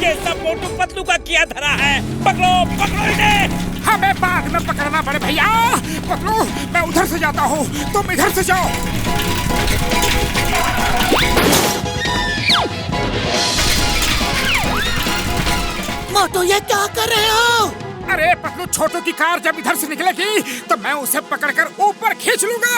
ये मोटू पतलू का किया धरा है। पकड़ो पकड़ो इन्हें। हमें बाद में पकड़ना बड़े भैया। पतलू, मैं उधर से जाता हूँ, तुम इधर से जाओ। मोटू, ये क्या कर रहे हो? अरे पतलू, छोटू की कार जब इधर से निकलेगी तो मैं उसे पकड़कर ऊपर खींच लूंगा।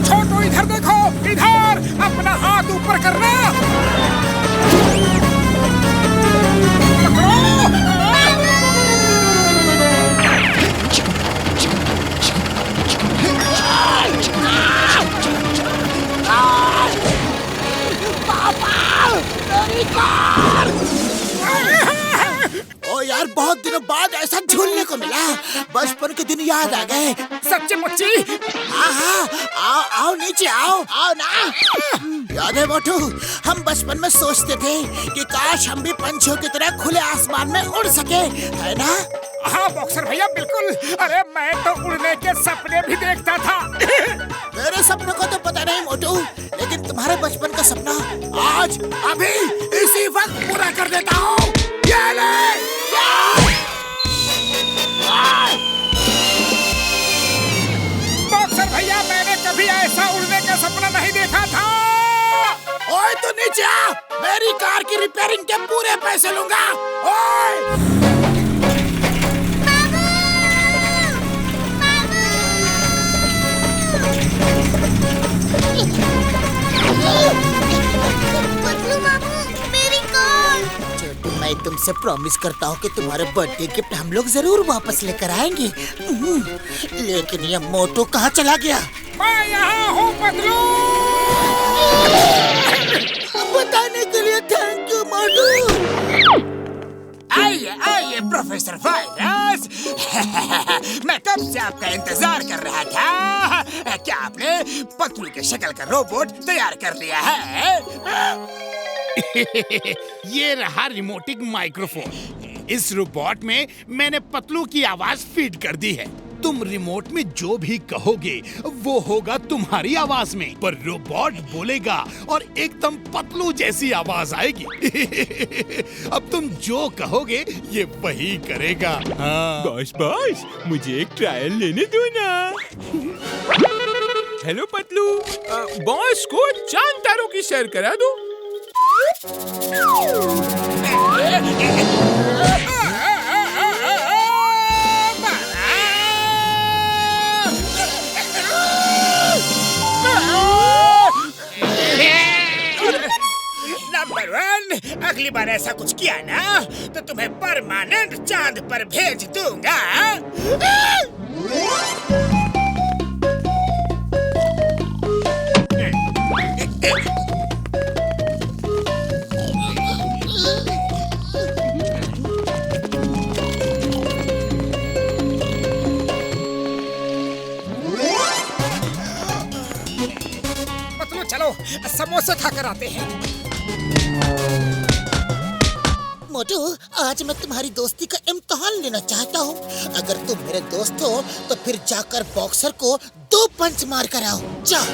छोटू इधर देखो, इधर अपना हाथ ऊपर करना। ओ यार, बहुत दिनों बाद ऐसा झूलने को मिला। बचपन के दिन याद आ गए। सच्ची मुच्ची? हाँ, आओ नीचे आओ ना। याद है मोटू, हम बचपन में सोचते थे कि काश हम भी पंछियों की तरह खुले आसमान में उड़ सके, है ना? हाँ बॉक्सर भैया, बिल्कुल। अरे मैं तो उड़ने के सपने भी देखता था। मेरे सपने को तो पता नहीं मोटू, लेकिन तुम्हारे बचपन का सपना आज अभी इसी वक्त पूरा कर देता हूँ। ये ले! बॉक्सर भैया, मैंने कभी ऐसा उड़ने का सपना नहीं देखा था। ओए तो नीचे आ, मेरी कार की रिपेयरिंग के पूरे पैसे लूंगा। ओए! पतलू मामू, मेरी कार। छोटू, मैं तुमसे प्रॉमिस करता हूँ कि तुम्हारे बर्थडे गिफ्ट हम लोग जरूर वापस लेकर आएंगे। लेकिन ये मोटू कहाँ चला गया? मैं यहाँ हूँ पतलू। बताने के लिए थैंक यू मोटू। आइए प्रोफेसर वायरस। मैं कब से आपका इंतजार कर रहा था। क्या आपने पतलू के शक्ल का रोबोट तैयार कर लिया है? ये रहा रिमोटिक माइक्रोफोन। इस रोबोट में मैंने पतलू की आवाज फीड कर दी है। तुम रिमोट में जो भी कहोगे वो होगा तुम्हारी आवाज में, पर रोबोट बोलेगा और एकदम पतलू जैसी आवाज आएगी। अब तुम जो कहोगे ये वही करेगा। हाँ। बॉस, मुझे एक ट्रायल लेने दो ना। हेलो पतलू, बॉस को चांद तारों की सैर करा दो। नंबर 1, अगली बार ऐसा कुछ किया ना तो तुम्हें परमानेंट चांद पर भेज दूंगा। पतलू चलो समोसे खाकर आते हैं। मोटू, आज मैं तुम्हारी दोस्ती का इम्तिहान लेना चाहता हूँ। अगर तुम मेरे दोस्त हो तो फिर जाकर बॉक्सर को 2 पंच मार कर आओ। जाओ।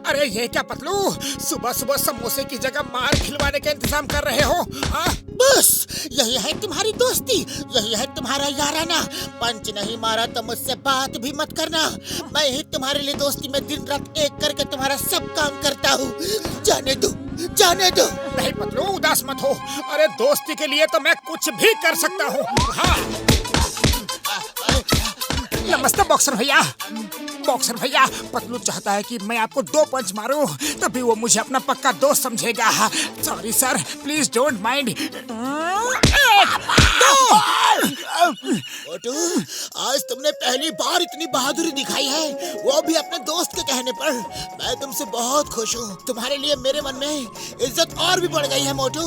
अरे ये क्या पतलू, सुबह सुबह समोसे की जगह मार खिलवाने का इंतजाम कर रहे हो? बस यही है तुम्हारी दोस्ती, यही है तुम्हारा याराना। पंच नहीं मारा तो मुझसे बात भी मत करना। मैं ही तुम्हारे लिए दोस्ती में दिन रात एक करके तुम्हारा सब काम करता हूँ। जाने दो। नहीं पतलू, उदास मत हो। अरे दोस्ती के लिए तो मैं कुछ भी कर सकता हूँ। हाँ। नमस्ते बॉक्सर भैया। बॉक्सर भैया, पतलू चाहता है कि मैं आपको 2 पंच मारूं, तभी वो मुझे अपना पक्का दोस्त समझेगा। Sorry sir, please don't mind. मोटू, आज तुमने पहली बार इतनी बहादुरी दिखाई है, वो भी अपने दोस्त के कहने पर। मैं तुमसे बहुत खुश हूँ। तुम्हारे लिए मेरे मन में इज्जत और भी बढ़ गई है मोटू।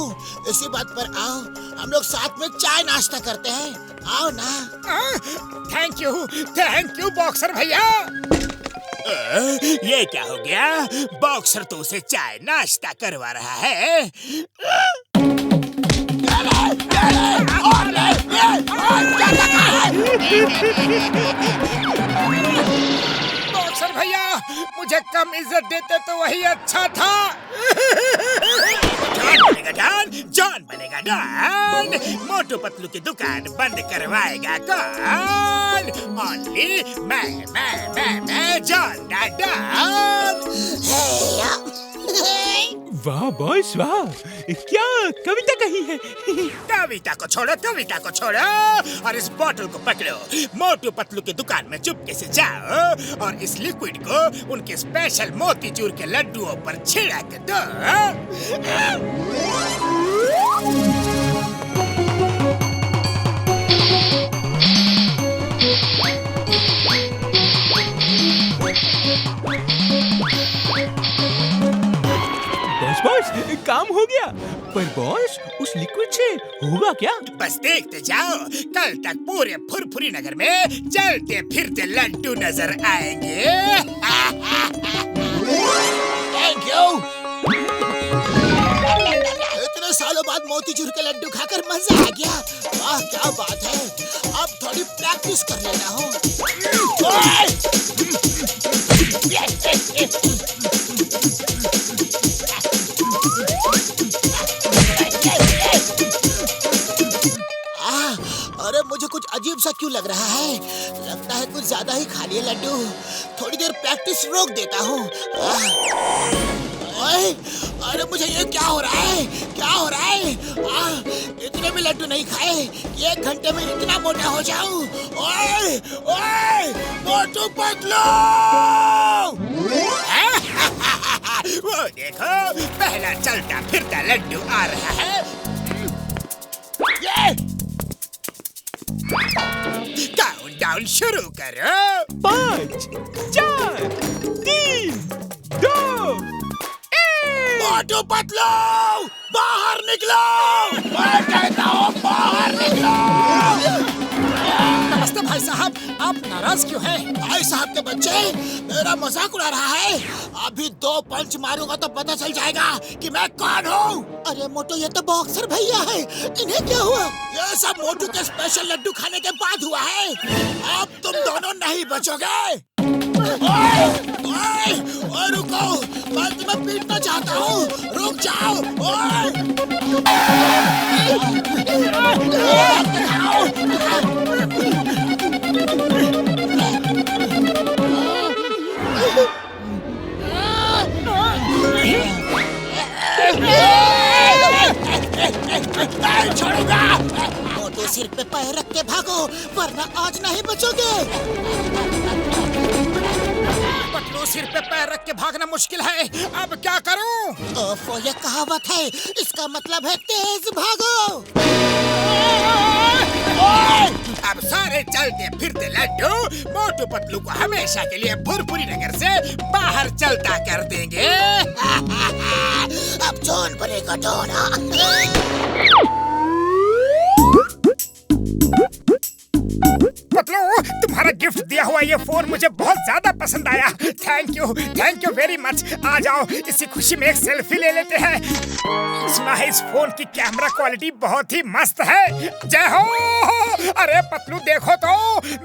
इसी बात पर आओ, हम लोग साथ में चाय नाश्ता करते हैं। आओ ना। थैंक यू बॉक्सर भैया। ये क्या हो गया? बॉक्सर तो उसे चाय नाश्ता करवा रहा है। बॉक्सर भैया, मुझे कम इज्जत देते तो वही अच्छा था। जॉन बनेगा डॉन। मोटू पतलू की दुकान बंद करवाएगा कौन? ओनली मैं जॉन डॉन। वाह बॉस वाह, क्या कविता कही है। कविता को छोड़ो और इस बोतल को पकड़ो। मोटू पतलू की दुकान में चुपके से जाओ और इस लिक्विड को उनके स्पेशल मोतीचूर के लड्डुओं पर छिड़क दो। बॉस काम हो गया, पर बॉस उस लिक्विड से होगा क्या? बस देखते जाओ, कल तक पूरे फुरफुरी नगर में चलते फिरते लड्डू नजर आएंगे। Thank you. इतने सालों बाद मोतीचूर के लड्डू खाकर मजा आ गया। वाह क्या बात है। अब थोड़ी प्रैक्टिस कर लेना हूँ। अरे मुझे कुछ अजीब सा क्यों लग रहा है। लगता है कुछ ज्यादा ही खा लिए लड्डू। थोड़ी देर प्रैक्टिस रोक देता हूँ। अरे मुझे ये क्या हो रहा है। इतने भी लड्डू नहीं खाए कि 1 घंटे में इतना मोटा हो जाऊं। ओए मोटू पतलू। वो देखो, पहला चलता फिरता लड्डू आ रहा है। काउंटडाउन शुरू करो। 5, 4, 3, 2, मोटू पतलू बाहर निकलो। मैं कहता हूँ बाहर निकलो। नमस्ते भाई साहब, आप नाराज क्यों हैं? भाई साहब के बच्चे मेरा मजाक उड़ा रहा है। अभी 2 पंच मारूंगा तो पता चल जाएगा कि मैं कौन हूँ। अरे मोटू, ये तो बॉक्सर भैया है। इन्हें क्या हुआ? ये सब मोटू के स्पेशल लड्डू खाने के बाद हुआ है। अब तुम दोनों नहीं बचोगे। ओए रुको, मैं तुम्हें पीटना चाहता हूँ। रुक जाओ। छोड़ूंगा। मोटू सिर पे पैर रख के भागो, वरना आज नहीं बचोगे। पतलू सिर पे पैर रख के भागना मुश्किल है, अब क्या करूं? ओफो, ये कहावत है, इसका मतलब है तेज भागो। अब सारे चलते फिरते लड्डू मोटू पतलू को हमेशा के लिए फुरफुरी नगर से बाहर चलता कर देंगे। अब जोन बनेगा जोना। पतलू, तुम्हारा गिफ्ट दिया हुआ ये फोन मुझे बहुत ज्यादा पसंद आया। Thank you very much. आ जाओ, इसी खुशी में एक सेल्फी ले लेते हैं। सुना है इस फोन की कैमरा क्वालिटी बहुत ही मस्त है। जय हो। अरे पतलू देखो तो,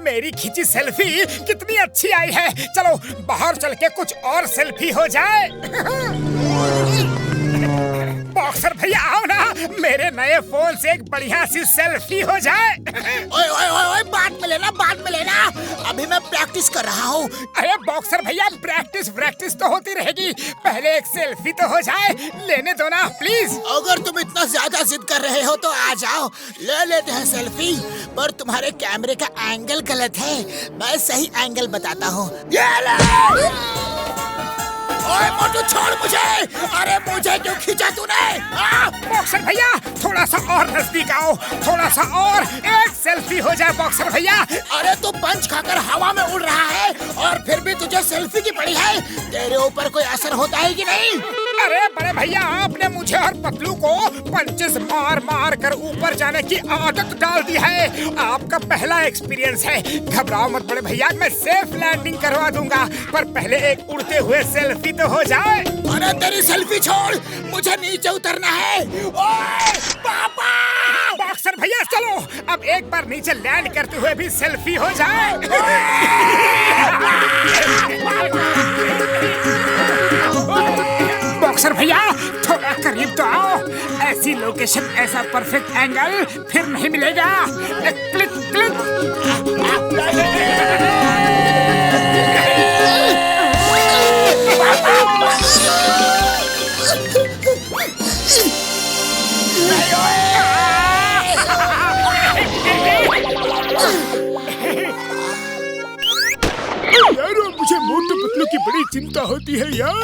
मेरी खींची सेल्फी कितनी अच्छी आई है। चलो बाहर चल के कुछ और सेल्फी हो जाए। बॉक्सर भैया आओ ना, मेरे नए फोन से एक बढ़िया सी सेल्फी हो जाए। ओए बाद में लेना। अभी मैं प्रैक्टिस कर रहा हूँ। अरे बॉक्सर भैया, प्रैक्टिस तो होती रहेगी, पहले एक सेल्फी तो हो जाए। लेने दो ना प्लीज। अगर तुम इतना ज्यादा जिद कर रहे हो तो आ जाओ, ले लेते हैं सेल्फी। पर तुम्हारे कैमरे का एंगल गलत है, मैं सही एंगल बताता हूँ। ओए मोटू, छोड़ मुझे। अरे मुझे क्यों खींचा तूने? बॉक्सर भैया थोड़ा सा और नजदीक आओ, थोड़ा सा और, एक सेल्फी हो जाए बॉक्सर भैया। अरे तू पंच खाकर हवा में उड़ रहा है और फिर भी तुझे सेल्फी की पड़ी है। तेरे ऊपर कोई असर होता है कि नहीं? अरे बड़े भैया, आपने मुझे और पतलू को पंचेस मार मार कर ऊपर जाने की आदत डाल दी है। आपका पहला एक्सपीरियंस है। घबराओ मत बड़े भैया, मैं सेफ लैंडिंग करवा दूंगा, पर पहले एक उड़ते हुए सेल्फी तो हो जाए। अरे तेरी सेल्फी छोड़, मुझे नीचे उतरना है। ओए पापा! बॉक्सर भैया चलो, अब एक बार नीचे लैंड करते हुए भी सेल्फी हो जाए। बॉक्सर भैया थोड़ा करीब तो आओ, ऐसी लोकेशन, ऐसा परफेक्ट एंगल फिर नहीं मिलेगा। Click click.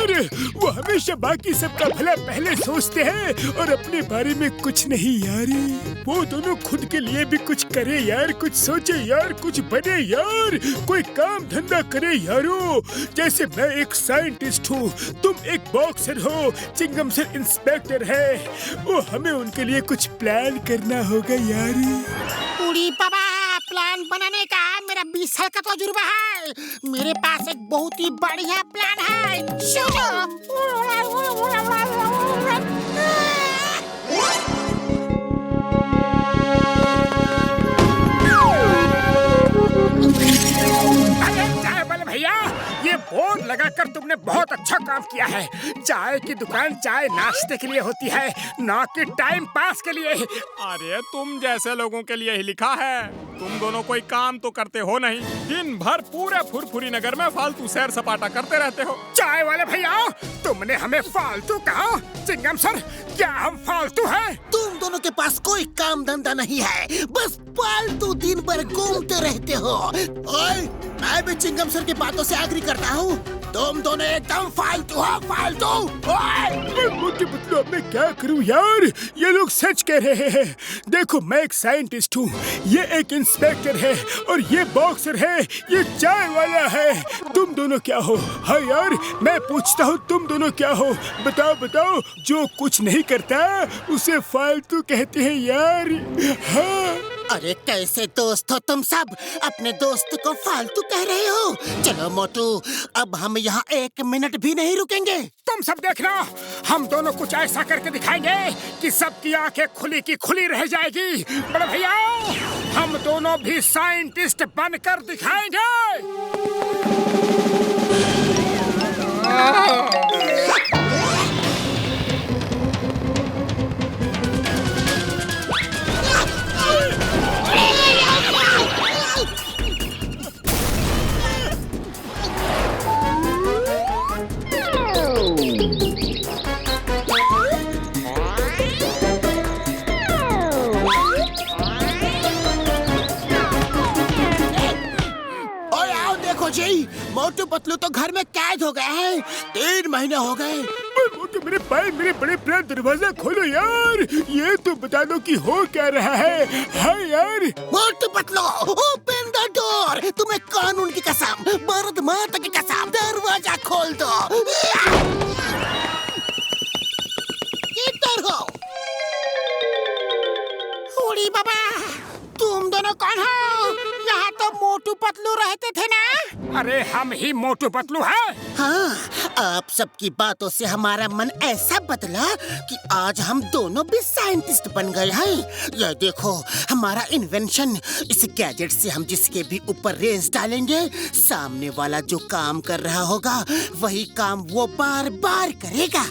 यार, वो हमेशा बाकी सबका भला पहले सोचते हैं और अपने बारे में कुछ नहीं यार। वो दोनों खुद के लिए भी कुछ करे यार, कुछ सोचे यार, कुछ बने यार, कोई काम धंधा करे यारो। जैसे मैं एक साइंटिस्ट हूँ, तुम एक बॉक्सर हो, चिंगम सर इंस्पेक्टर है। वो हमें उनके लिए कुछ प्लान करना होगा यार। उड़ी बाबा, प्लान बनाने का मेरा 20 साल का तजुर्बा है। मेरे पास एक बहुत ही बढ़िया प्लान है। भैया, ये बोर्ड लगाकर तुमने बहुत अच्छा काम किया है। चाय की दुकान चाय नाश्ते के लिए होती है, ना कि टाइम पास के लिए। अरे तुम जैसे लोगों के लिए ही लिखा है। तुम दोनों कोई काम तो करते हो नहीं, दिन भर पूरे फुरफुरी नगर में फालतू सैर सपाटा करते रहते हो। चाय वाले भैया, तुमने हमें फालतू कहा? चिंगम सर, क्या हम फालतू हैं? तुम दोनों के पास कोई काम धंधा नहीं है, बस फालतू दिन भर घूमते रहते हो। ओए, मैं भी चिंगम सर की बातों से एग्री करता हूँ। तुम दोनों एकदम फालतू हो, फालतू। मोटे पतलू, अब मैं क्या करूँ यार? ये लोग सच कह रहे हैं। देखो, मैं एक साइंटिस्ट हूँ, ये एक इंस्पेक्टर है और ये बॉक्सर है, ये चाय वाला है। तुम दोनों क्या हो? हाँ यार, मैं पूछता हूँ, तुम दोनों क्या हो? बताओ बताओ। जो कुछ नहीं करता उसे फालतू कहते हैं यार। हाँ। अरे कैसे दोस्त हो तुम सब? अपने दोस्त को फालतू कह रहे हो? चलो मोटू, अब हम यहाँ 1 मिनट भी नहीं रुकेंगे। तुम सब देखना, हम दोनों कुछ ऐसा करके दिखाएंगे कि सबकी आंखें खुली की खुली रह जाएगी। बड़े भैया, हम दोनों भी साइंटिस्ट बनकर दिखाएंगे। मोटू पतलू तो घर में कैद हो गए हैं। 3 महीने हो गए। मोटू, मेरे भाई, मेरे बड़े प्यार, दरवाजा खोलो यार। ये तो बता दो कि हो क्या रहा है। हाँ यार। Motu Patlu, open the door. तुम्हें कानून की कसम, भारत माता की कसम, दरवाजा खोल दो। इधर हो। उड़ी बाबा, तुम दोनों कौन हो? यहाँ तो मोटू पतलू रहते थे ना? अरे हम ही मोटू पतलू हैं। हाँ, आप सबकी बातों से हमारा मन ऐसा बदला कि आज हम दोनों भी साइंटिस्ट बन गए हैं। ये देखो हमारा इन्वेंशन। इस गैजेट से हम जिसके भी ऊपर रेस डालेंगे, सामने वाला जो काम कर रहा होगा वही काम वो बार बार करेगा।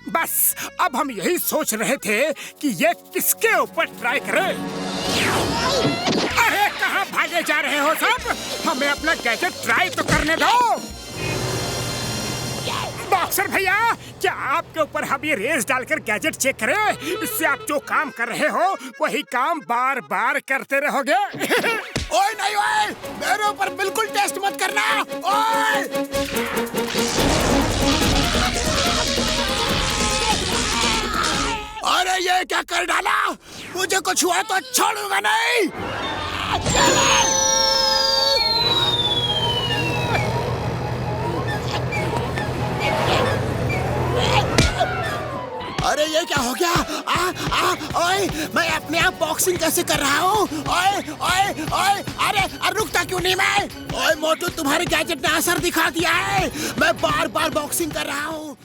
बस अब हम यही सोच रहे थे कि ये किसके ऊपर ट्राई करें। अरे कहाँ भागे जा रहे हो सब? हमें अपना गैजेट ट्राई तो करने दो। बॉक्सर भैया, क्या आपके ऊपर हम ये रेस डालकर गैजेट चेक करें? इससे आप जो काम कर रहे हो वही काम बार बार करते रहोगे। ओए नहीं ओए, मेरे ऊपर बिल्कुल टेस्ट मत करना। ओए! अरे ये क्या कर डाला? मुझे कुछ हुआ तो छोड़ूंगा नहीं। अरे ये क्या हो गया? ओए, मैं अपने आप बॉक्सिंग कैसे कर रहा हूँ? ओए ओए ओए, अरे रुकता क्यों नहीं मैं? ओए मोटू, तुम्हारे गैजेट ने असर दिखा दिया है। मैं बार बार बॉक्सिंग कर रहा हूँ।